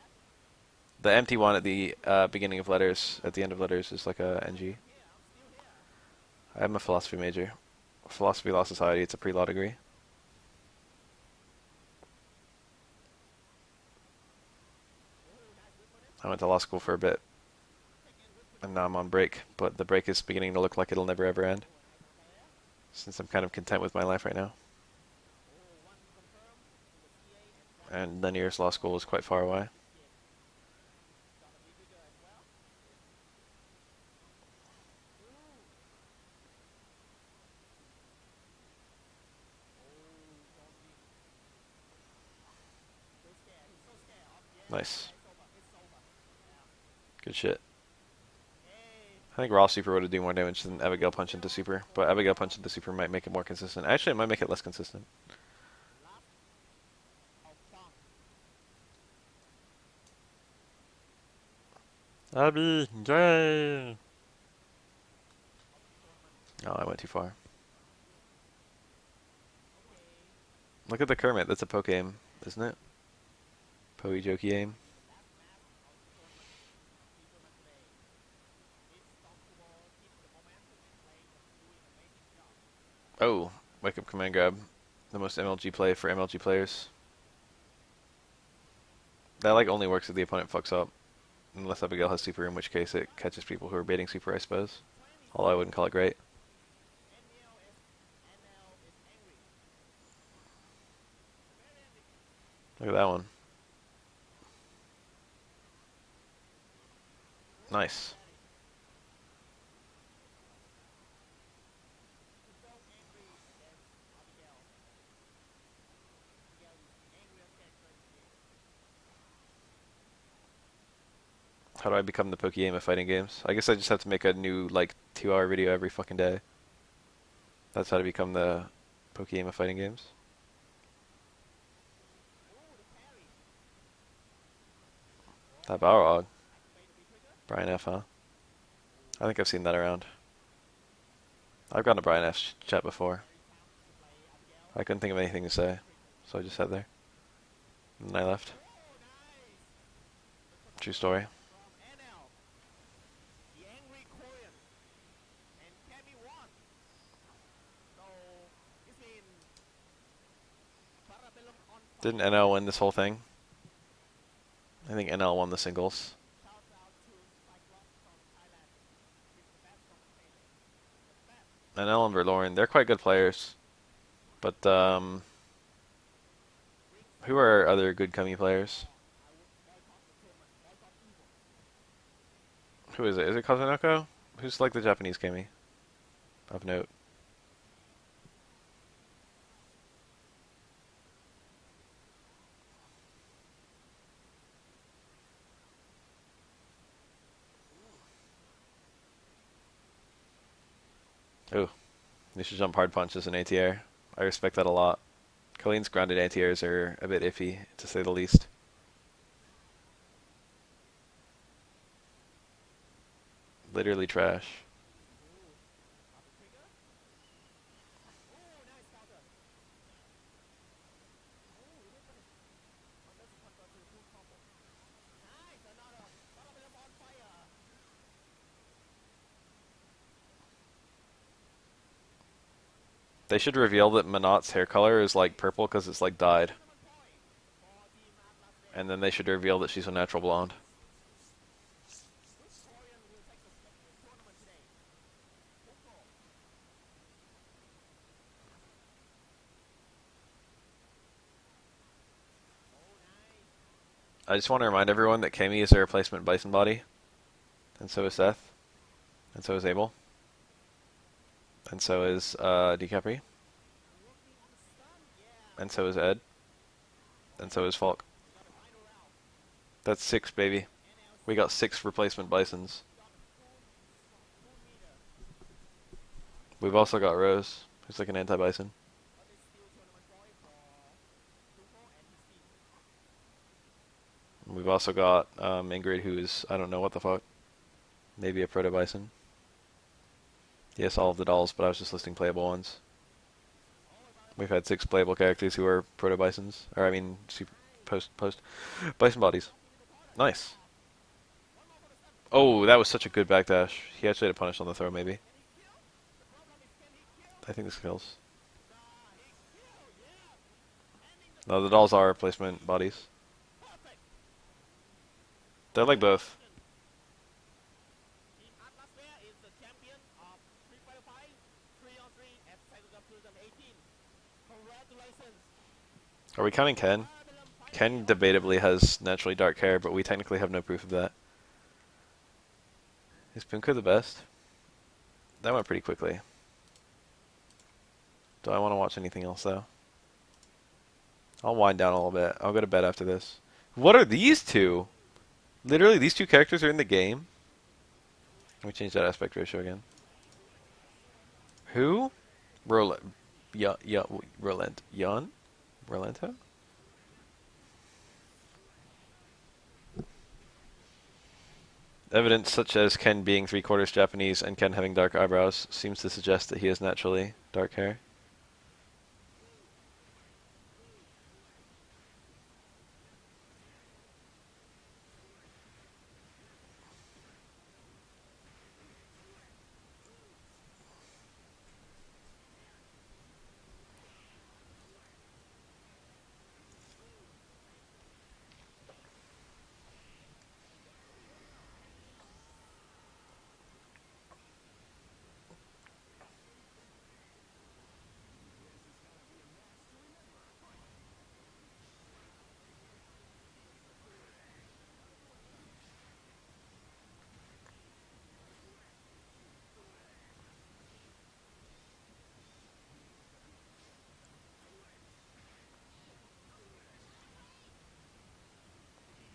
The empty one at the beginning of letters, at the end of letters, is like a NG. I'm a philosophy major. Philosophy, Law, Society, it's a pre-law degree. I went to law school for a bit, and now I'm on break, but the break is beginning to look like it'll never ever end, since I'm kind of content with my life right now. And the nearest law school is quite far away. Nice. Good shit. I think Raw Super would do more damage than Abigail Punch into Super, but Abigail Punch into Super might make it more consistent. Actually, it might make it less consistent. Abby, yay! Oh, I went too far. Look at the Kermit, that's a poke aim, isn't it? Poey jokey aim. Oh, wake up command grab. The most MLG play for MLG players. That like only works if the opponent fucks up. Unless Abigail has super, in which case it catches people who are baiting super, I suppose. Although I wouldn't call it great. Look at that one. Nice. How do I become the Poke Aim of fighting games? I guess I just have to make a new, like, 2-hour video every fucking day. That's how to become the Poke Aim of fighting games. That Balrog. Brian F, huh? I think I've seen that around. I've gone to Brian F's chat before. I couldn't think of anything to say. so I just sat there. And then I left. True story. Didn't NL win this whole thing? I think NL won the singles. NL and Verloren, they're quite good players. But, who are other good Kami players? Who is it? Is it Kazunoko? Who's like the Japanese Kami of note? Ooh, you should jump hard punch as an ATR. I respect that a lot. Colleen's grounded ATRs are a bit iffy, to say the least. Literally trash. They should reveal that Manat's hair color is like purple because it's like dyed. And then they should reveal that she's a natural blonde. I just want to remind everyone that Kami is a replacement Bison body. And so is Seth. And so is Abel. And so is DiCapri. And so is Ed. And so is Falk. That's 6, baby. We got 6 replacement Bisons. We've also got Rose, who's like an anti-Bison. We've also got Ingrid, who's, I don't know what the fuck. Maybe a proto-Bison. Yes, all of the dolls, but I was just listing playable ones. We've had 6 playable characters who are proto-Bisons. Or, I mean, post Bison bodies. Nice. Oh, that was such a good backdash. He actually had a punish on the throw, maybe. I think this kills. No, the dolls are replacement bodies. They're like both. Are we counting Ken? Ken debatably has naturally dark hair, but we technically have no proof of that. Is Punko the best? That went pretty quickly. Do I want to watch anything else, though? I'll wind down a little bit. I'll go to bed after this. What are these two? Literally, these 2 characters are in the game? Let me change that aspect ratio again. Who? Roland. Roland. Yun? Rolento? Evidence such as Ken being 3/4 Japanese and Ken having dark eyebrows seems to suggest that he has naturally dark hair.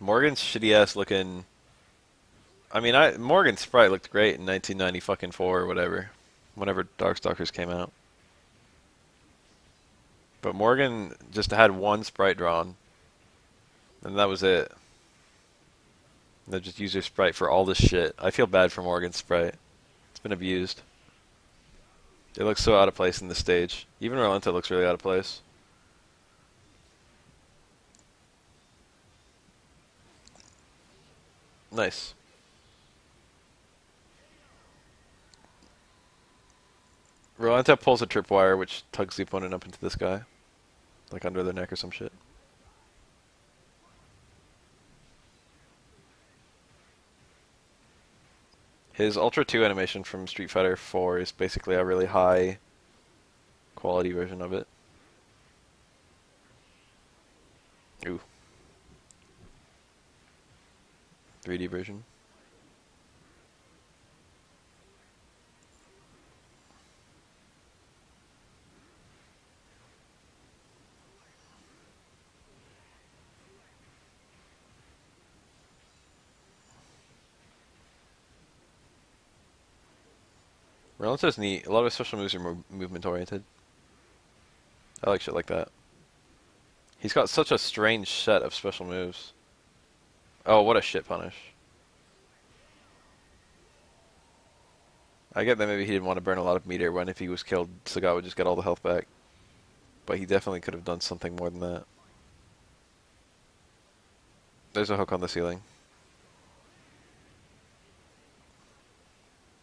Morgan's shitty ass looking. I mean, Morgan's sprite looked great in 1990 fucking 4 or whatever, whenever Darkstalkers came out. But Morgan just had 1 sprite drawn, and that was it. They just used their sprite for all this shit. I feel bad for Morgan's sprite. It's been abused. It looks so out of place in this stage. Even Rolenta looks really out of place. Nice. Rolanta pulls a tripwire, which tugs the opponent up into this guy, like under their neck or some shit. His Ultra 2 animation from Street Fighter 4 is basically a really high quality version of it. Ooh, 3D version. Relanta's neat. A lot of his special moves are more movement oriented. I like shit like that. He's got such a strange set of special moves. Oh, what a shit punish. I get that maybe he didn't want to burn a lot of meter when if he was killed, Sagat would just get all the health back. But he definitely could have done something more than that. There's a hook on the ceiling.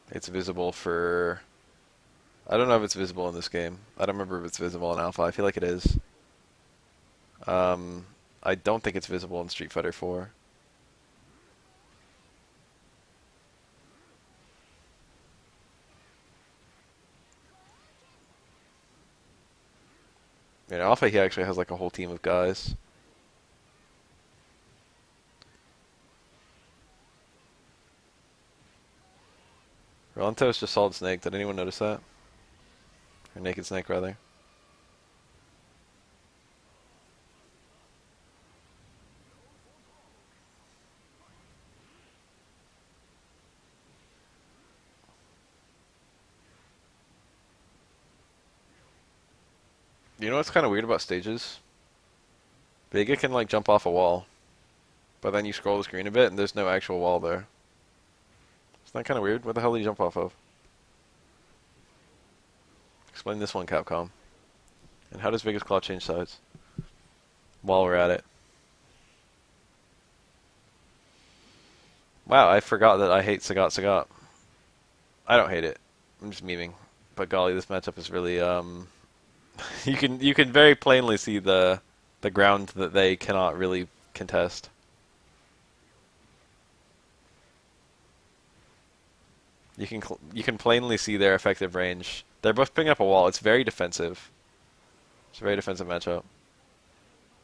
It's visible for... I don't know if it's visible in this game. I don't remember if it's visible in Alpha. I feel like it is. I don't think it's visible in Street Fighter 4. In Alpha, he actually has like a whole team of guys. Rolento is just Solid Snake. Did anyone notice that? Or Naked Snake, rather. You know what's kind of weird about stages? Vega can like jump off a wall, but then you scroll the screen a bit and there's no actual wall there. Isn't that kind of weird? What the hell did he jump off of? Explain this one, Capcom. And how does Vega's Claw change sides? While we're at it. Wow, I forgot that I hate Sagat Sagat. I don't hate it. I'm just memeing. But golly, this matchup is really you can very plainly see the ground that they cannot really contest. You can plainly see their effective range. They're both picking up a wall. It's very defensive. It's a very defensive matchup.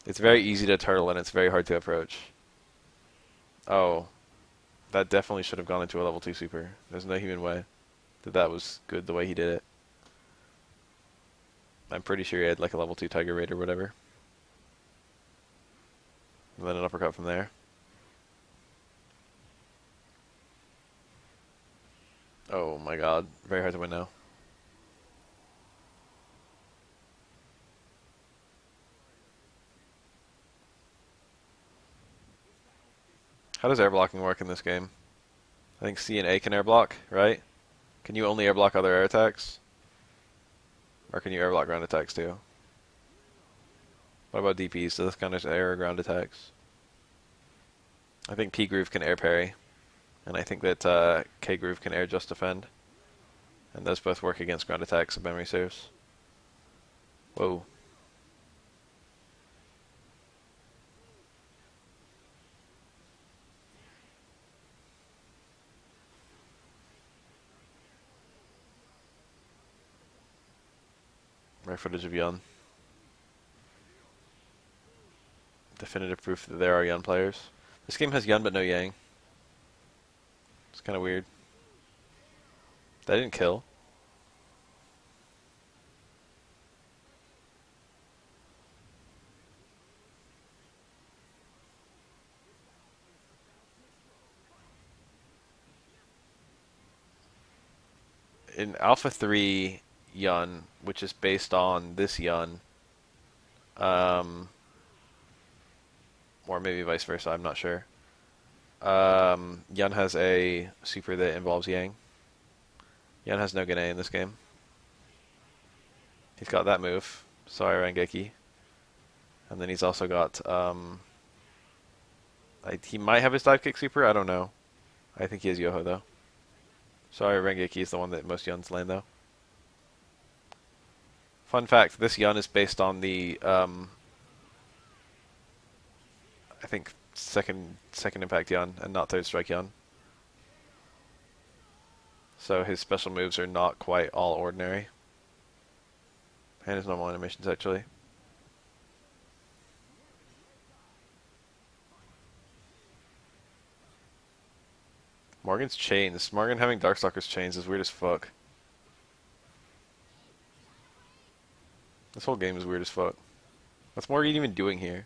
It's very easy to turtle and it's very hard to approach. Oh, that definitely should have gone into a level 2 super. There's no human way that was good the way he did it. I'm pretty sure he had like a level 2 Tiger Raid or whatever. And then an uppercut from there. Oh my god. Very hard to win now. How does air blocking work in this game? I think C and A can air block, right? Can you only air block other air attacks? Or can you air block ground attacks too? What about DPs? Does this count as air or ground attacks? I think P Groove can air parry. And I think that K Groove can air just defend. And those both work against ground attacks if memory serves. Whoa. Rare footage of Yun. Definitive proof that there are Yun players. This game has Yun but no Yang. It's kind of weird. That didn't kill. In Alpha 3 Yun, which is based on this Yun, um, or maybe vice versa, I'm not sure. Yun has a super that involves Yang. Yun has no Gane in this game. He's got that move, Sorry Rangeki. And then he's also got He might have his dive kick super. I don't know. I think he has Yoho though. Sorry, Rengeki is the one that most Yuns land though. Fun fact: this Yun is based on the I think second impact Yun and not third strike Yun. So his special moves are not quite all ordinary. And his normal animations actually. Morgan's chains. Morgan having Darkstalker's chains is weird as fuck. This whole game is weird as fuck. What's Morgan even doing here?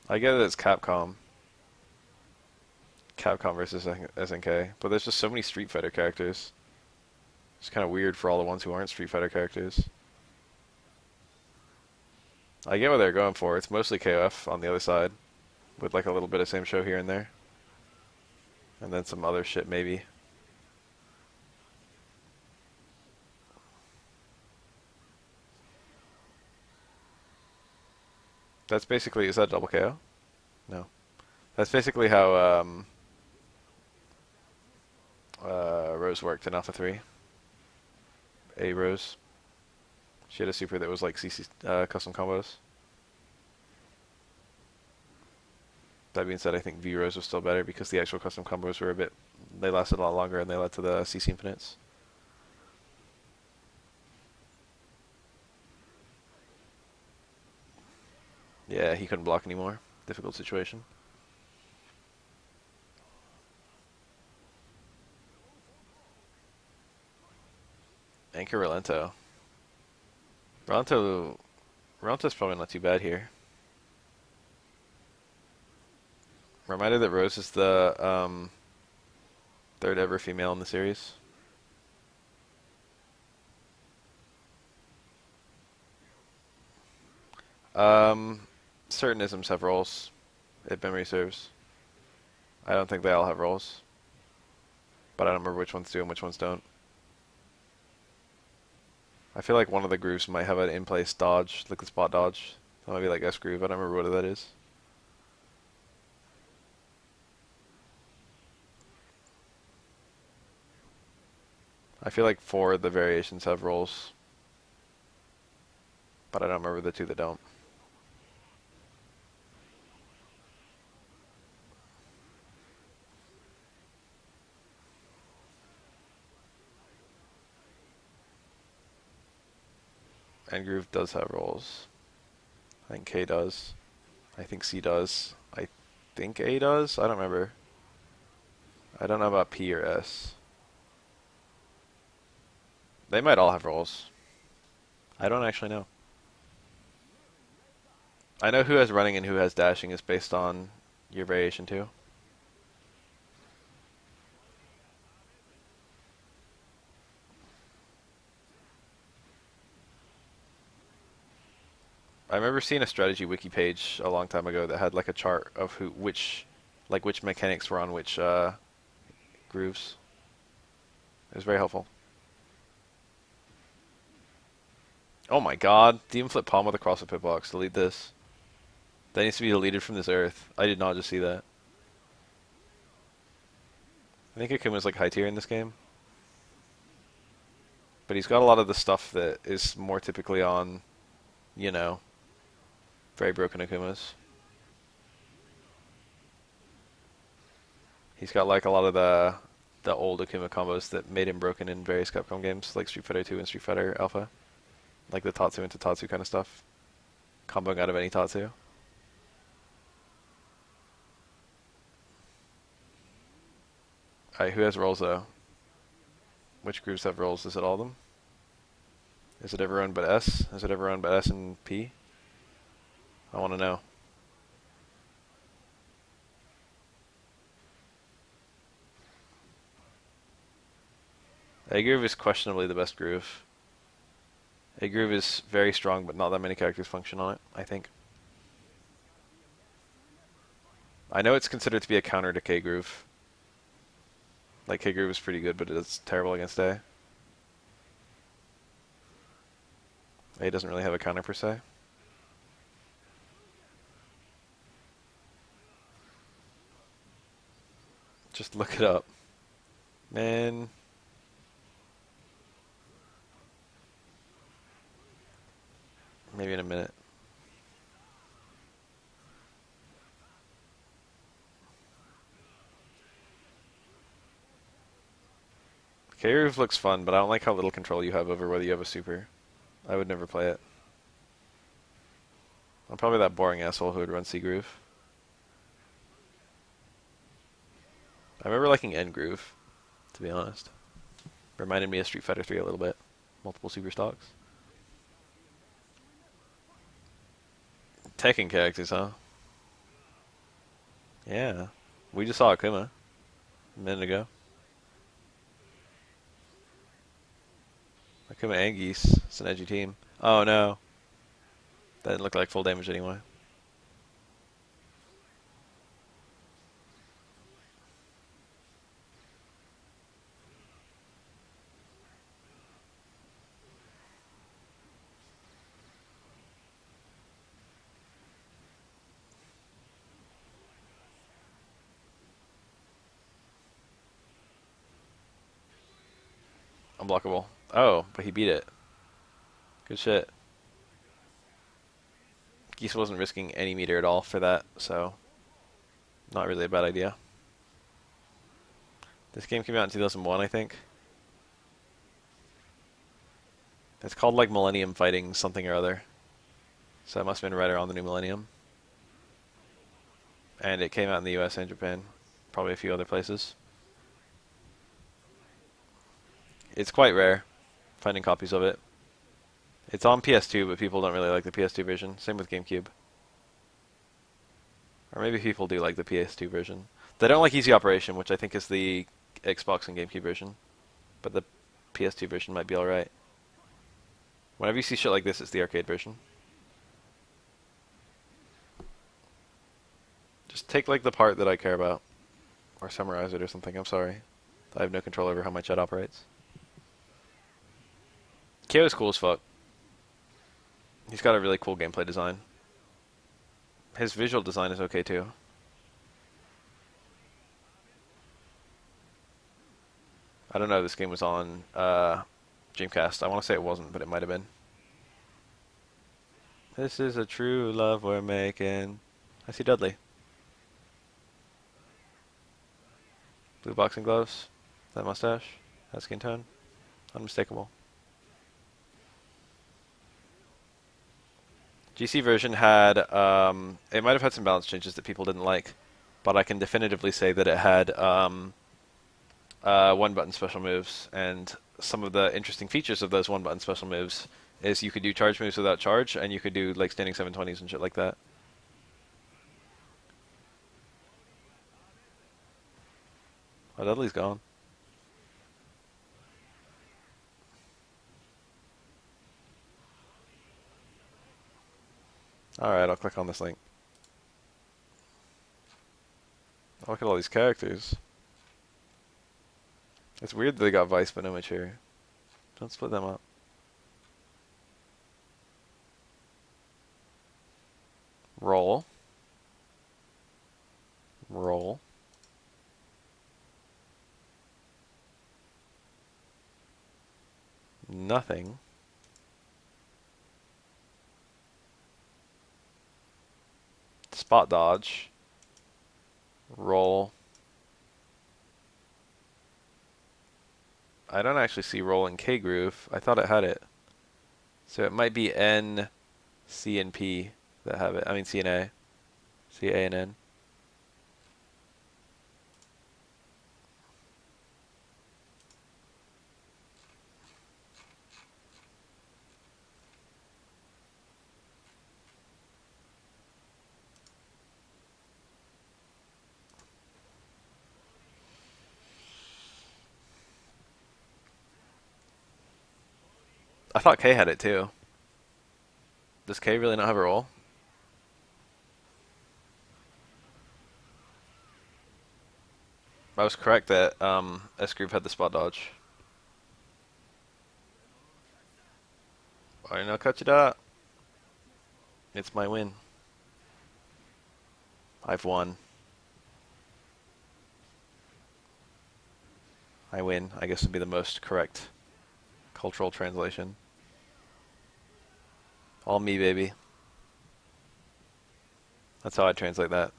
I get that it's Capcom. Capcom versus SNK, but there's just so many Street Fighter characters. It's kind of weird for all the ones who aren't Street Fighter characters. I get what they're going for. It's mostly KOF on the other side, with like a little bit of same show here and there. And then some other shit maybe. That's basically, is that double KO? No. That's basically how Rose worked in Alpha 3. A Rose. She had a super that was like CC custom combos. That being said, I think V Rose was still better because the actual custom combos were they lasted a lot longer and they led to the CC infinites. Yeah, he couldn't block anymore. Difficult situation. Anchor Relento. Relento's probably not too bad here. Reminded that Rose is the third ever female in the series. Certain isms have roles, if memory serves. I don't think they all have roles. But I don't remember which ones do and which ones don't. I feel like one of the grooves might have an in-place dodge, like the spot dodge. That might be like S groove, I don't remember what that is. I feel like 4 of the variations have roles. But I don't remember the 2 that don't. And groove does have roles. I think K does. I think C does. I think A does? I don't remember. I don't know about P or S. They might all have roles. I don't actually know. I know who has running and who has dashing is based on your variation too. I remember seeing a strategy wiki page a long time ago that had like a chart of which mechanics were on which grooves. It was very helpful. Oh my god, demon flip palm with a cross pit box. Delete this. That needs to be deleted from this earth. I did not just see that. I think Akuma's like high tier in this game. But he's got a lot of the stuff that is more typically on, you know, very broken Akumas. He's got like a lot of the old Akuma combos that made him broken in various Capcom games, like Street Fighter 2 and Street Fighter Alpha. Like the Tatsu into Tatsu kind of stuff. Comboing out of any Tatsu. Alright, who has rolls though? Which groups have rolls? Is it all of them? Is it everyone but S? Is it everyone but S and P? I want to know. A groove is questionably the best groove. A groove is very strong, but not that many characters function on it, I think. I know it's considered to be a counter to K groove. Like K groove is pretty good, but it's terrible against A. A doesn't really have a counter per se. Just look it up. Man, maybe in a minute. K-Roof looks fun, but I don't like how little control you have over whether you have a super. I would never play it. I'm probably that boring asshole who would run C-Groove. I remember liking N-Groove, to be honest. Reminded me of Street Fighter 3 a little bit. Multiple super stocks. Tekken characters, huh? Yeah. We just saw Akuma a minute ago. Akuma and Geese. It's an edgy team. Oh no. That didn't look like full damage anyway. Unblockable. Oh, but he beat it. Good shit. Geese wasn't risking any meter at all for that, so not really a bad idea. This game came out in 2001, I think. It's called like Millennium Fighting something or other. So it must have been right around the new millennium. And it came out in the US and Japan. Probably a few other places. It's quite rare finding copies of it. It's on PS2, but people don't really like the PS2 version. Same with GameCube. Or maybe people do like the PS2 version. They don't like Easy Operation, which I think is the Xbox and GameCube version. But the PS2 version might be alright. Whenever you see shit like this, it's the arcade version. Just take like the part that I care about. Or summarize it or something, I'm sorry. I have no control over how my chat operates. KO is cool as fuck. He's got a really cool gameplay design. His visual design is okay too. I don't know if this game was on Dreamcast. I want to say it wasn't, but it might have been. This is a true love we're making. I see Dudley. Blue boxing gloves. That mustache. That skin tone. Unmistakable. GC version had, it might have had some balance changes that people didn't like, but I can definitively say that it had one-button special moves, and some of the interesting features of those one-button special moves is you could do charge moves without charge, and you could do like standing 720s and shit like that. Oh, Dudley's gone. Alright, I'll click on this link. Oh, look at all these characters. It's weird that they got Vice but no Mature. Don't split them up. Roll. Roll. Nothing. Spot dodge. Roll. I don't actually see roll in K groove. I thought it had it. So it might be N, C, and P that have it. I mean C and A. C, A, and N. I thought K had it too. Does K really not have a roll? I was correct that S group had the spot dodge. Alright, now cut it up. It's my win. I've won. I win, I guess would be the most correct cultural translation. All me, baby. That's how I translate that.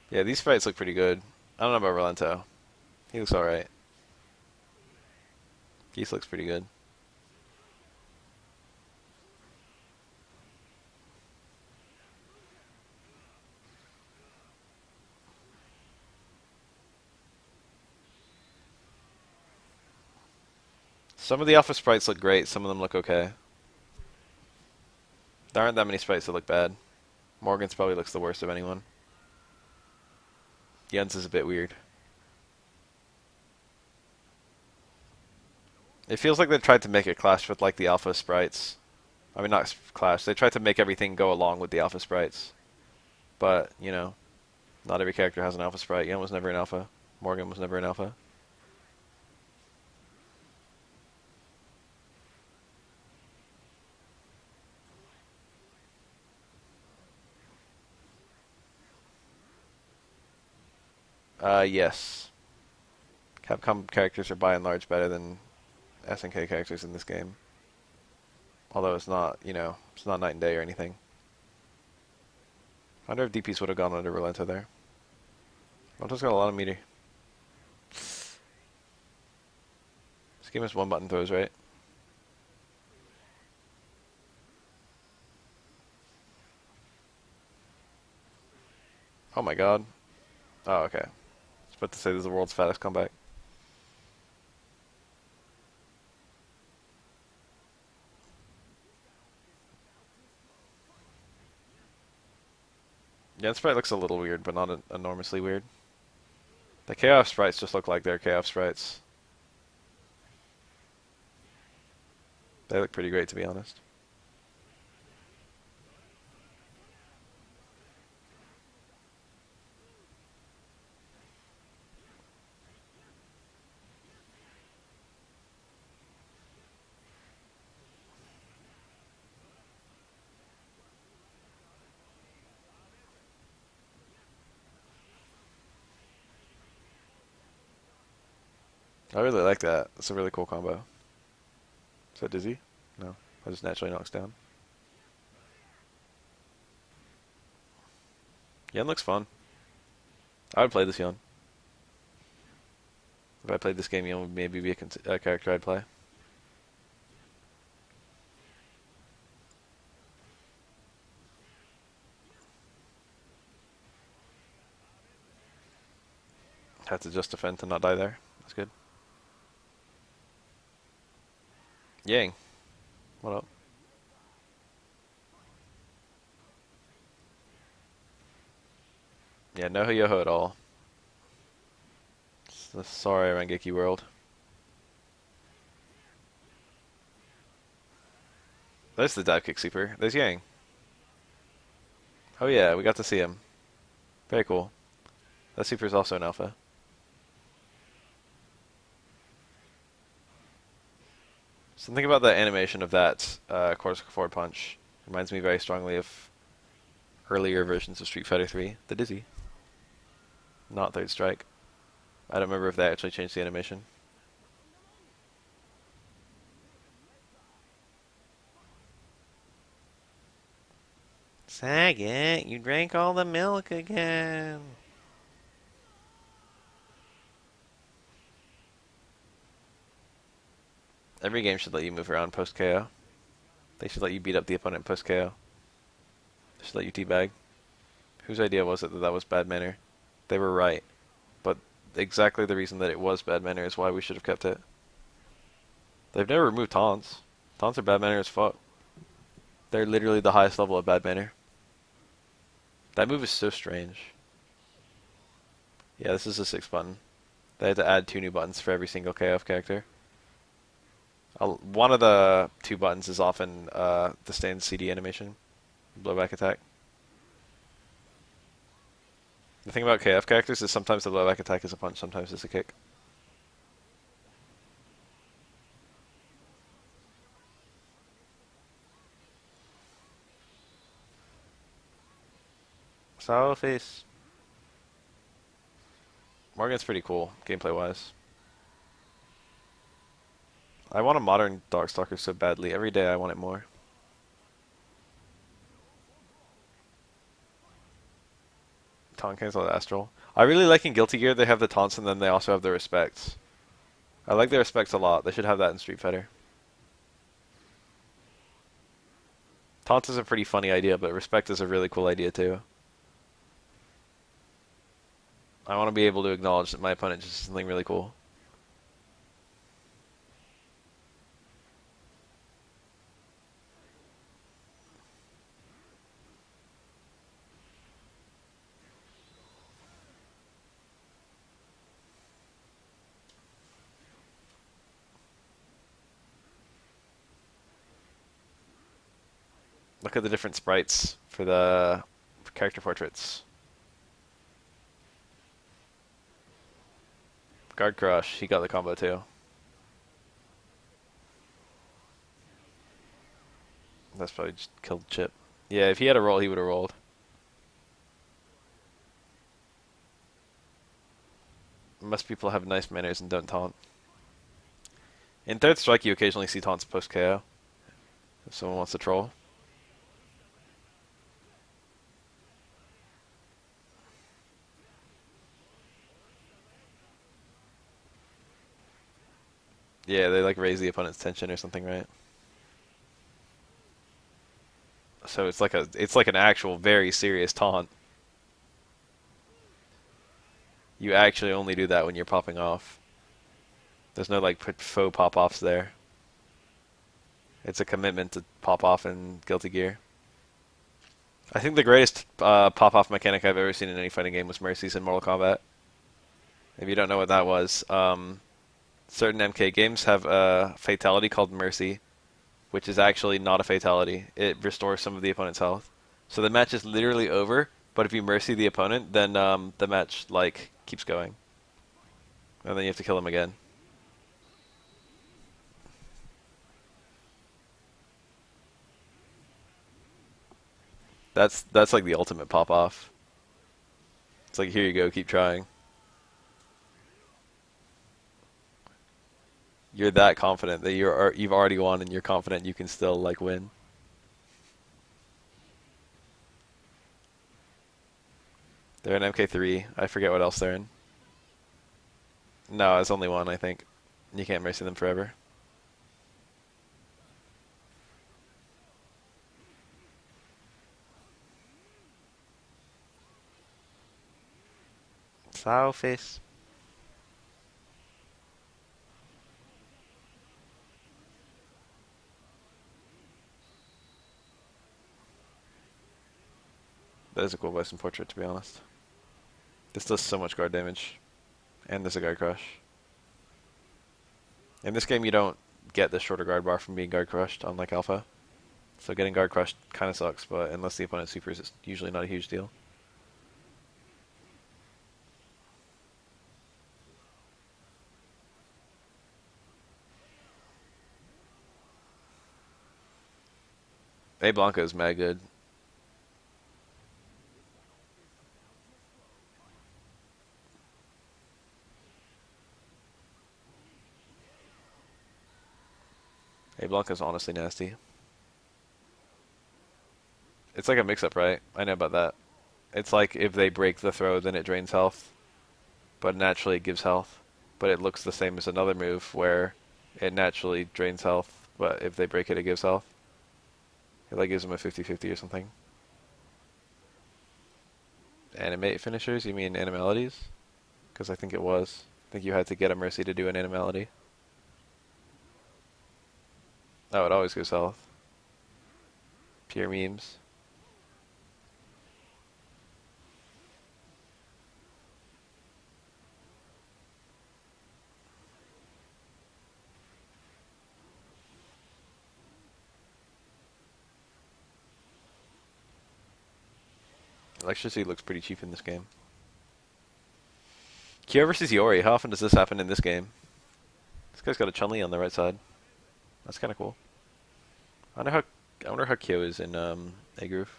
Yeah, these fights look pretty good. I don't know about Rolento. He looks alright. Geese looks pretty good. Some of the alpha sprites look great, some of them look okay. There aren't that many sprites that look bad. Morgan's probably looks the worst of anyone. Jens is a bit weird. It feels like they tried to make it clash with like the alpha sprites. I mean, not clash. They tried to make everything go along with the alpha sprites. But, you know, not every character has an alpha sprite. Yen was never an alpha. Morgan was never an alpha. Yes. Capcom characters are by and large better than SNK characters in this game. Although it's not, you know, it's not night and day or anything. I wonder if DPs would have gone under Rolento there. Rolento's got a lot of meter. This game is one button throws, right? Oh my god. Oh, okay. I was about to say this is the world's fattest comeback. Yeah, the sprite looks a little weird, but not enormously weird. The KOF sprites just look like they're KOF sprites. They look pretty great, to be honest. I really like that. It's a really cool combo. Is that Dizzy? No. I just naturally knocks down. Yen looks fun. I would play this Yen. If I played this game, Yen would maybe be a character I'd play. Had to just defend to not die there. That's good. Yang. What up? Yeah, no Yoho at all. It's the sorry Rangeki world. There's the dive kick super. There's Yang. Oh yeah, we got to see him. Very cool. That super is also an alpha. Something about the animation of that cortical forward punch reminds me very strongly of earlier versions of Street Fighter 3, the Dizzy. Not Third Strike. I don't remember if they actually changed the animation. Sagat, you drank all the milk again. Every game should let you move around post KO. They should let you beat up the opponent post KO. They should let you teabag. Whose idea was it that that was bad manner? They were right. But exactly the reason that it was bad manner is why we should have kept it. They've never removed taunts. Taunts are bad manner as fuck. They're literally the highest level of bad manner. That move is so strange. Yeah, this is a 6 button. They had to add 2 new buttons for every single KF character. One of the 2 buttons is often the stand CD animation, blowback attack. The thing about KF characters is sometimes the blowback attack is a punch, sometimes it's a kick. Sour face. Morgan's pretty cool, gameplay-wise. I want a modern Darkstalker so badly. Every day I want it more. Taunt cancel Astral. I really like in Guilty Gear they have the taunts and then they also have the respects. I like the respects a lot. They should have that in Street Fighter. Taunts is a pretty funny idea, but respect is a really cool idea too. I want to be able to acknowledge that my opponent just did something really cool. Look at the different sprites for the character portraits. Guard Crush, he got the combo too. That's probably just killed Chip. Yeah, if he had a roll, he would have rolled. Most people have nice manners and don't taunt. In Third Strike, you occasionally see taunts post KO. If someone wants to troll. Yeah, they like raise the opponent's tension or something, right? So it's like an actual very serious taunt. You actually only do that when you're popping off. There's no like faux pop-offs there. It's a commitment to pop off in Guilty Gear. I think the greatest pop-off mechanic I've ever seen in any fighting game was Mercies in Mortal Kombat. If you don't know what that was, certain MK games have a fatality called Mercy, which is actually not a fatality. It restores some of the opponent's health. So the match is literally over, but if you Mercy the opponent, then the match like keeps going. And then you have to kill him again. That's like the ultimate pop-off. It's like, here you go, keep trying. You're that confident that you've already won and you're confident you can still like win. They're in MK3. I forget what else they're in. No, it's only one, I think. You can't mercy them forever. Sow face. That is a cool Bison portrait, to be honest. This does so much guard damage. And there's a guard crush. In this game, you don't get the shorter guard bar from being guard crushed, unlike Alpha. So getting guard crushed kind of sucks, but unless the opponent supers, it's usually not a huge deal. A Blanca is mad good. A Blanca's honestly nasty. It's like a mix-up, right? I know about that. It's like if they break the throw, then it drains health, but naturally it gives health. But it looks the same as another move where it naturally drains health, but if they break it, it gives health. It like gives them a 50-50 or something. Animate finishers? You mean animalities? Because I think it was. I think you had to get a mercy to do an animality. Oh, it always gives health. Pure memes. Electricity looks pretty cheap in this game. Kyo versus Yori. How often does this happen in this game? This guy's got a Chun-Li on the right side. That's kind of cool. I wonder how Kyo is in A Groove.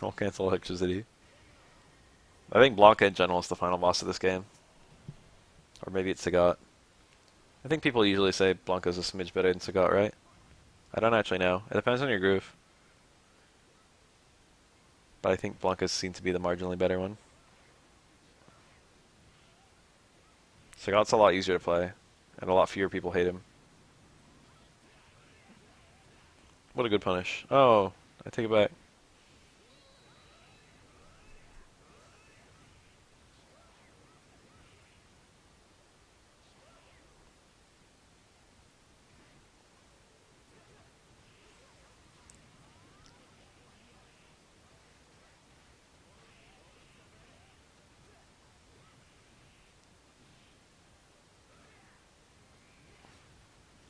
I'll cancel electricity. I think Blanca in general is the final boss of this game. Or maybe it's Sagat. I think people usually say Blanca's a smidge better than Sagat, right? I don't actually know. It depends on your groove. But I think Blanca's seen to be the marginally better one. Sagat's a lot easier to play, and a lot fewer people hate him. What a good punish. Oh, I take it back.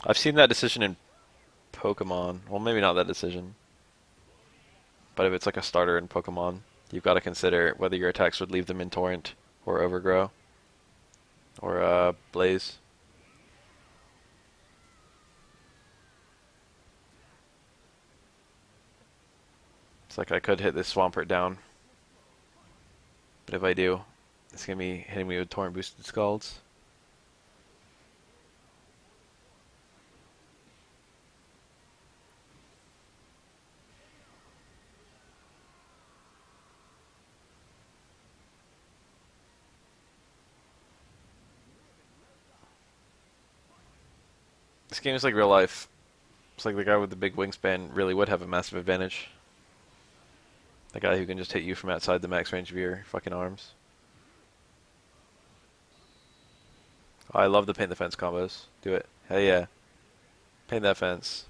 I've seen that decision in Pokemon. Well, maybe not that decision. But if it's like a starter in Pokemon, you've got to consider whether your attacks would leave them in Torrent or Overgrow or Blaze. It's like I could hit this Swampert down, but if I do, it's gonna be hitting me with Torrent boosted Scalds. This game is like real life. It's like the guy with the big wingspan really would have a massive advantage. The guy who can just hit you from outside the max range of your fucking arms. Oh, I love the paint the fence combos. Do it. Hell yeah. Paint that fence.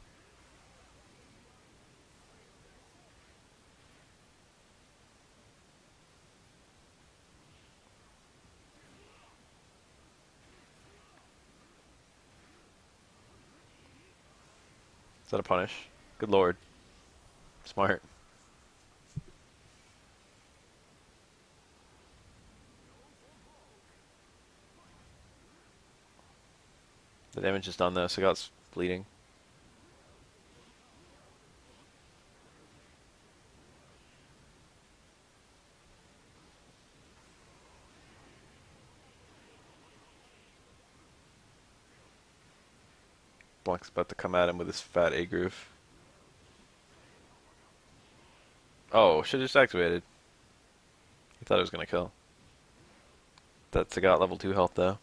Is that a punish? Good lord. Smart. The damage is done though, so Sagat's bleeding. Blank's about to come at him with his fat A groove. Oh, should have just activated. He thought it was gonna kill. That's Sagat level 2 health though.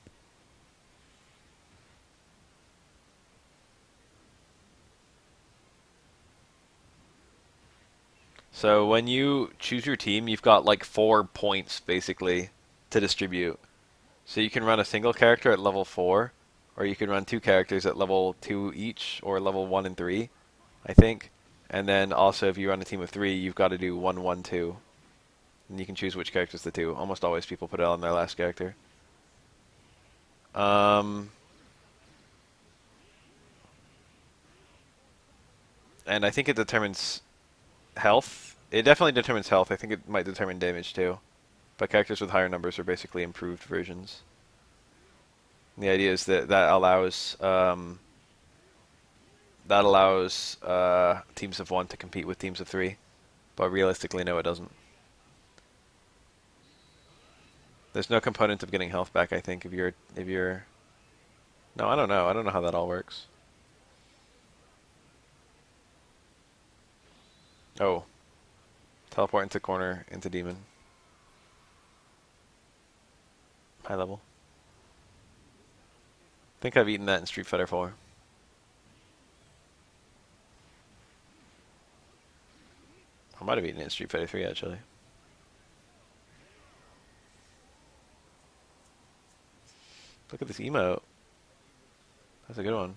So when you choose your team, you've got like 4 points basically to distribute. So you can run a single character at level 4, or you can run two characters at level 2 each, or level 1 and 3, I think. And then also if you run a team of 3, you've got to do 1, 1, 2. And you can choose which character's the 2. Almost always people put it on their last character. Um, and I think it determines health. It definitely determines health. I think it might determine damage too. But characters with higher numbers are basically improved versions. And the idea is that that allows teams of 1 to compete with teams of 3. But realistically, no, it doesn't. There's no component of getting health back, I think, if you're. No, I don't know. I don't know how that all works. Oh, teleport into corner into demon. High level. I think I've eaten that in Street Fighter 4. I might have eaten it in Street Fighter 3 actually. Look at this emote. That's a good one.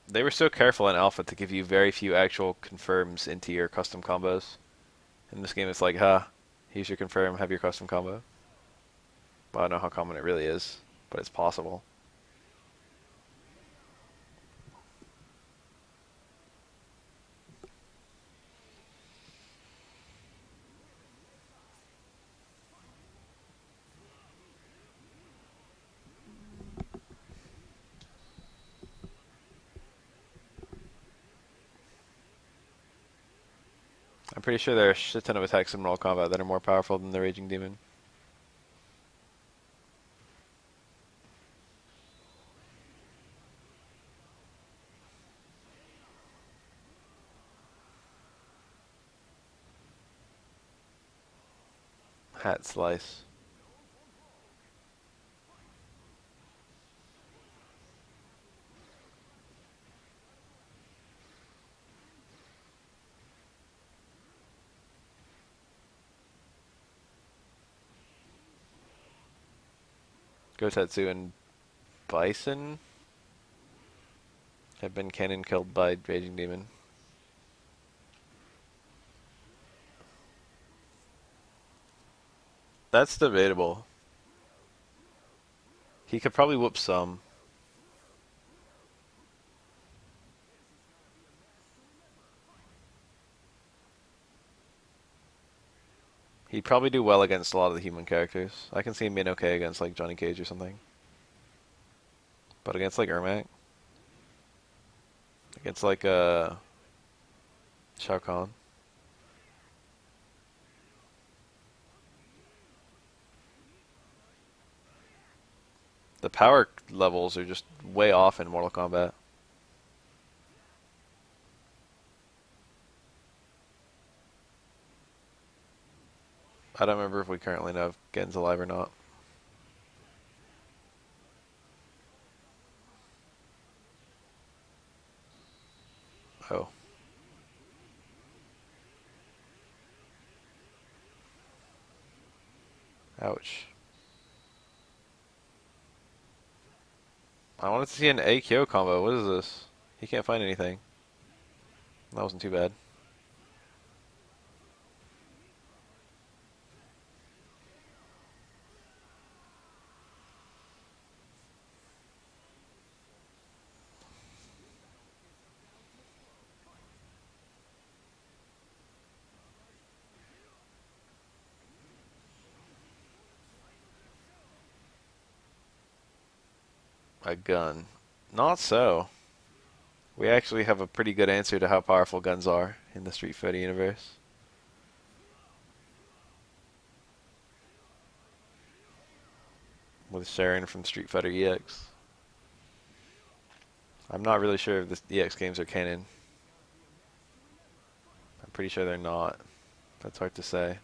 They were so careful in Alpha to give you very few actual confirms into your custom combos. In this game, it's like, here's your confirm, have your custom combo. Well, I don't know how common it really is, but it's possible. pretty sure there are a shit ton of attacks in Mortal Kombat that are more powerful than the Raging Demon. Hat Slice. Gotetsu and Bison have been canon killed by Raging Demon. That's debatable. He could probably whoop some. He'd probably do well against a lot of the human characters. I can see him being okay against like Johnny Cage or something. But against like Ermac, against like Shao Kahn, the power levels are just way off in Mortal Kombat. I don't remember if we currently know if Gen's alive or not. Oh. Ouch. I wanted to see an AKO combo. What is this? He can't find anything. That wasn't too bad. A gun. Not so. We actually have a pretty good answer to how powerful guns are in the Street Fighter universe. With Sharon from Street Fighter EX. I'm not really sure if the EX games are canon. I'm pretty sure they're not. That's hard to say.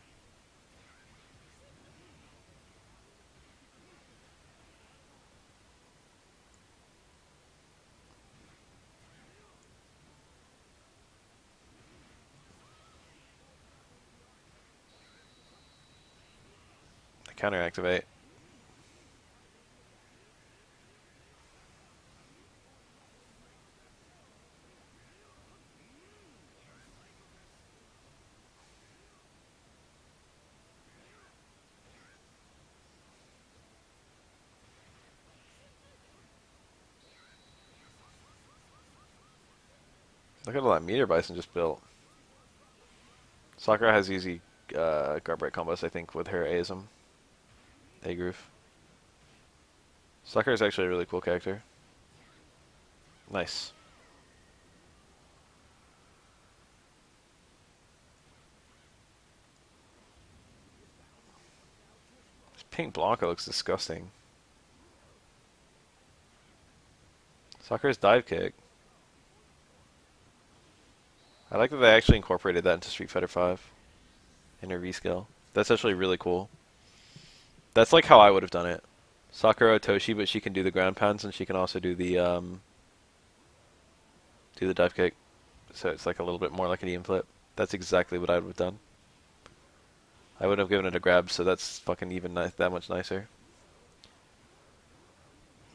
They counter activate. Look at all that meter Bison just built. Sakura has easy guard break combos, I think, with her Aism. A-Groove. Sakura is actually a really cool character. Nice. This pink Blanca looks disgusting. Sakura's dive kick. I like that they actually incorporated that into Street Fighter V in her V-skill. That's actually really cool. That's like how I would have done it. Sakura Otoshi, but she can do the ground pounds and she can also do the dive kick. So it's like a little bit more like an Ian flip. That's exactly what I would have done. I would have given it a grab, so that's fucking even that much nicer.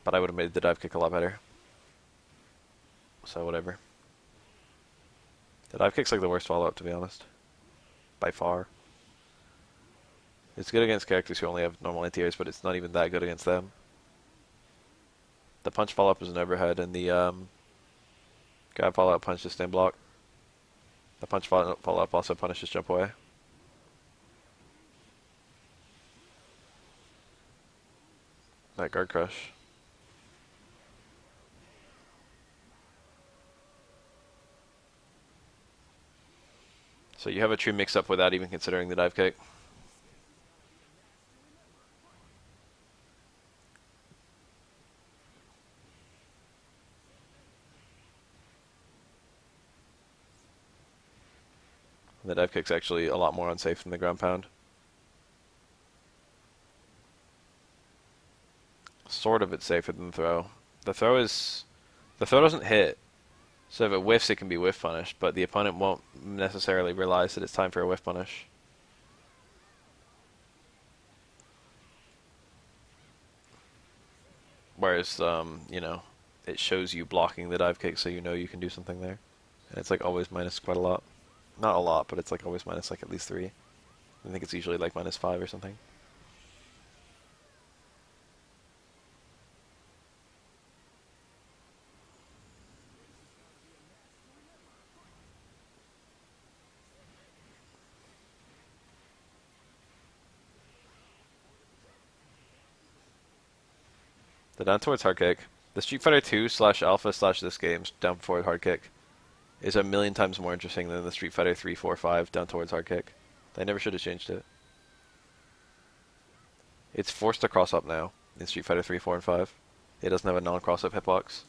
But I would have made the dive kick a lot better. So whatever. The dive kick's like the worst follow-up, to be honest. By far. It's good against characters who only have normal anti-airs, but it's not even that good against them. The punch follow-up is an overhead, and the grab follow-up punch is stand block. The punch follow-up also punishes jump away. That guard crush. So you have a tree mix-up without even considering the dive kick. The dive kick's actually a lot more unsafe than the ground pound. Sort of it's safer than the throw. The throw doesn't hit, so if it whiffs, it can be whiff punished, but the opponent won't necessarily realize that it's time for a whiff punish. Whereas, you know, it shows you blocking the dive kick, so you know you can do something there. And it's like always minus quite a lot. Not a lot, but it's like always minus like at least 3. I think it's usually like minus 5 or something. The down towards hard kick. The Street Fighter 2 slash Alpha slash this game's down forward hard kick is a million times more interesting than the Street Fighter 3, 4, 5 down towards hard kick. They never should have changed it. It's forced to cross up now in Street Fighter 3, 4, and 5. It doesn't have a non-cross up hitbox.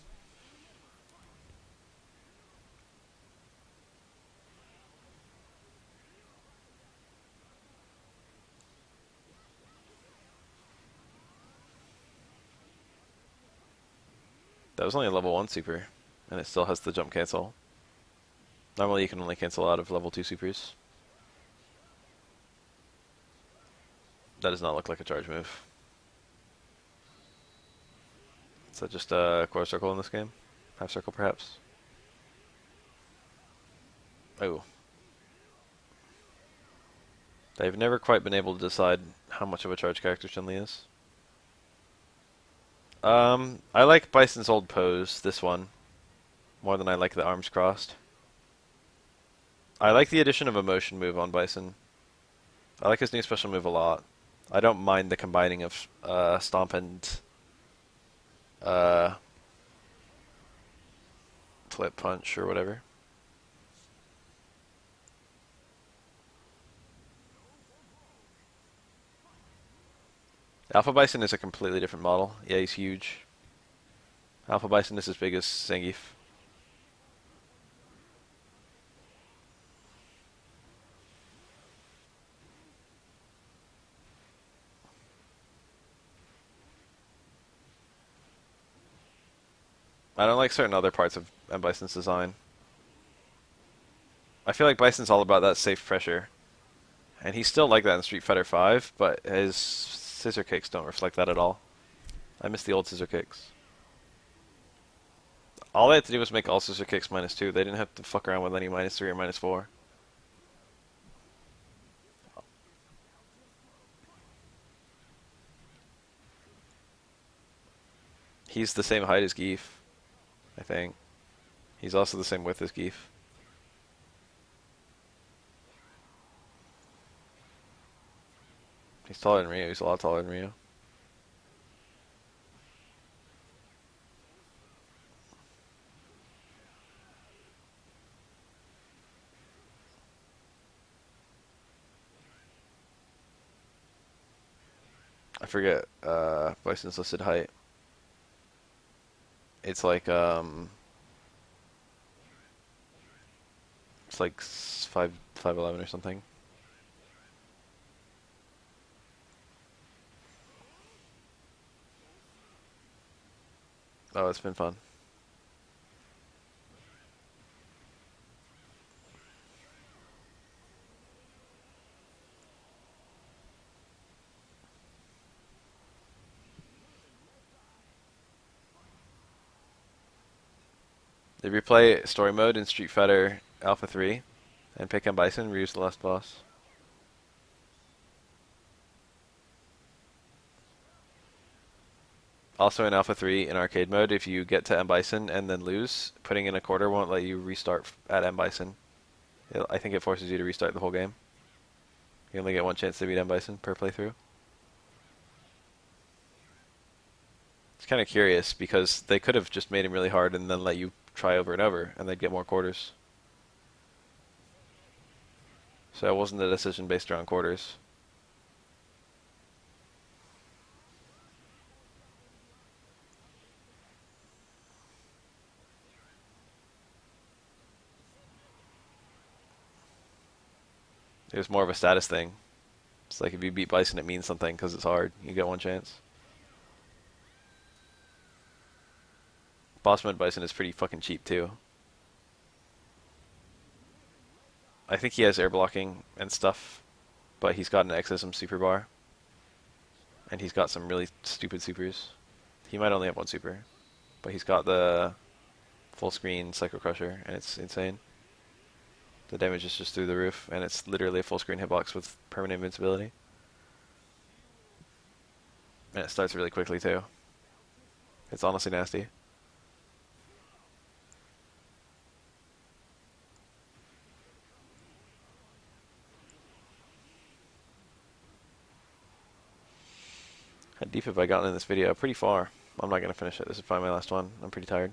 That was only a level 1 super, and it still has the jump cancel. Normally you can only cancel out of level 2 supers. That does not look like a charge move. Is that just a quarter circle in this game? Half circle perhaps? Oh. They've never quite been able to decide how much of a charge character Chun-Li is. I like Bison's old pose, this one, more than I like the arms crossed. I like the addition of a motion move on Bison. I like his new special move a lot. I don't mind the combining of Stomp and Flip Punch or whatever. Alpha Bison is a completely different model. Yeah, he's huge. Alpha Bison is as big as Zangief. I don't like certain other parts of M. Bison's design. I feel like Bison's all about that safe pressure. And he's still like that in Street Fighter 5, but his scissor kicks don't reflect that at all. I miss the old scissor kicks. All they had to do was make all scissor kicks -2. They didn't have to fuck around with any -3 or -4. He's the same height as Geef, I think. He's also the same width as Geef. He's taller than Ryu. He's a lot taller than Ryu. I forget Bison's listed height. It's like it's like 5'11" or something. Oh, it's been fun. If you play story mode in Street Fighter Alpha 3 and pick M. Bison, Ryu's the last boss. Also in Alpha 3 in arcade mode, if you get to M. Bison and then lose, putting in a quarter won't let you restart at M. Bison. I think it forces you to restart the whole game. You only get one chance to beat M. Bison per playthrough. It's kind of curious because they could have just made him really hard and then let you try over and over and they'd get more quarters. So it wasn't a decision based around quarters. It was more of a status thing. It's like if you beat Bison, it means something because it's hard. You get one chance. Boss mode Bison is pretty fucking cheap too. I think he has air blocking and stuff, but he's got an Exism super bar, and he's got some really stupid supers. He might only have one super, but he's got the full screen Psycho Crusher, and it's insane. The damage is just through the roof, and it's literally a full screen hitbox with permanent invincibility. And it starts really quickly too. It's honestly nasty. How deep have I gotten in this video? Pretty far. I'm not going to finish it. This is probably my last one. I'm pretty tired.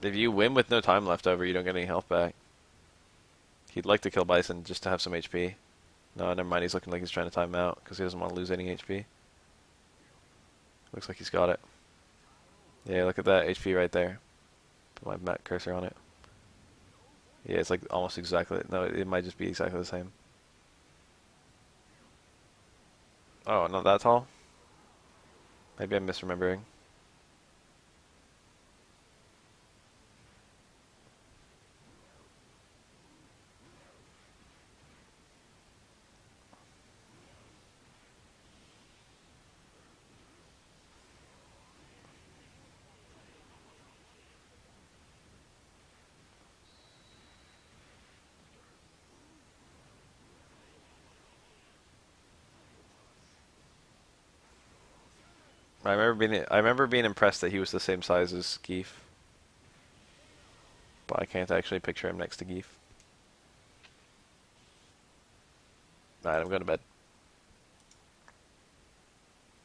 If you win with no time left over, you don't get any health back. He'd like to kill Bison just to have some HP. No, never mind. He's looking like he's trying to time him out because he doesn't want to lose any HP. Looks like he's got it. Yeah, look at that HP right there. Put my map cursor on it. Yeah, it's like almost exactly. No, it might just be exactly the same. Oh, not that tall? Maybe I'm misremembering. I remember being impressed that he was the same size as Geef, but I can't actually picture him next to Geef. Alright, I'm going to bed.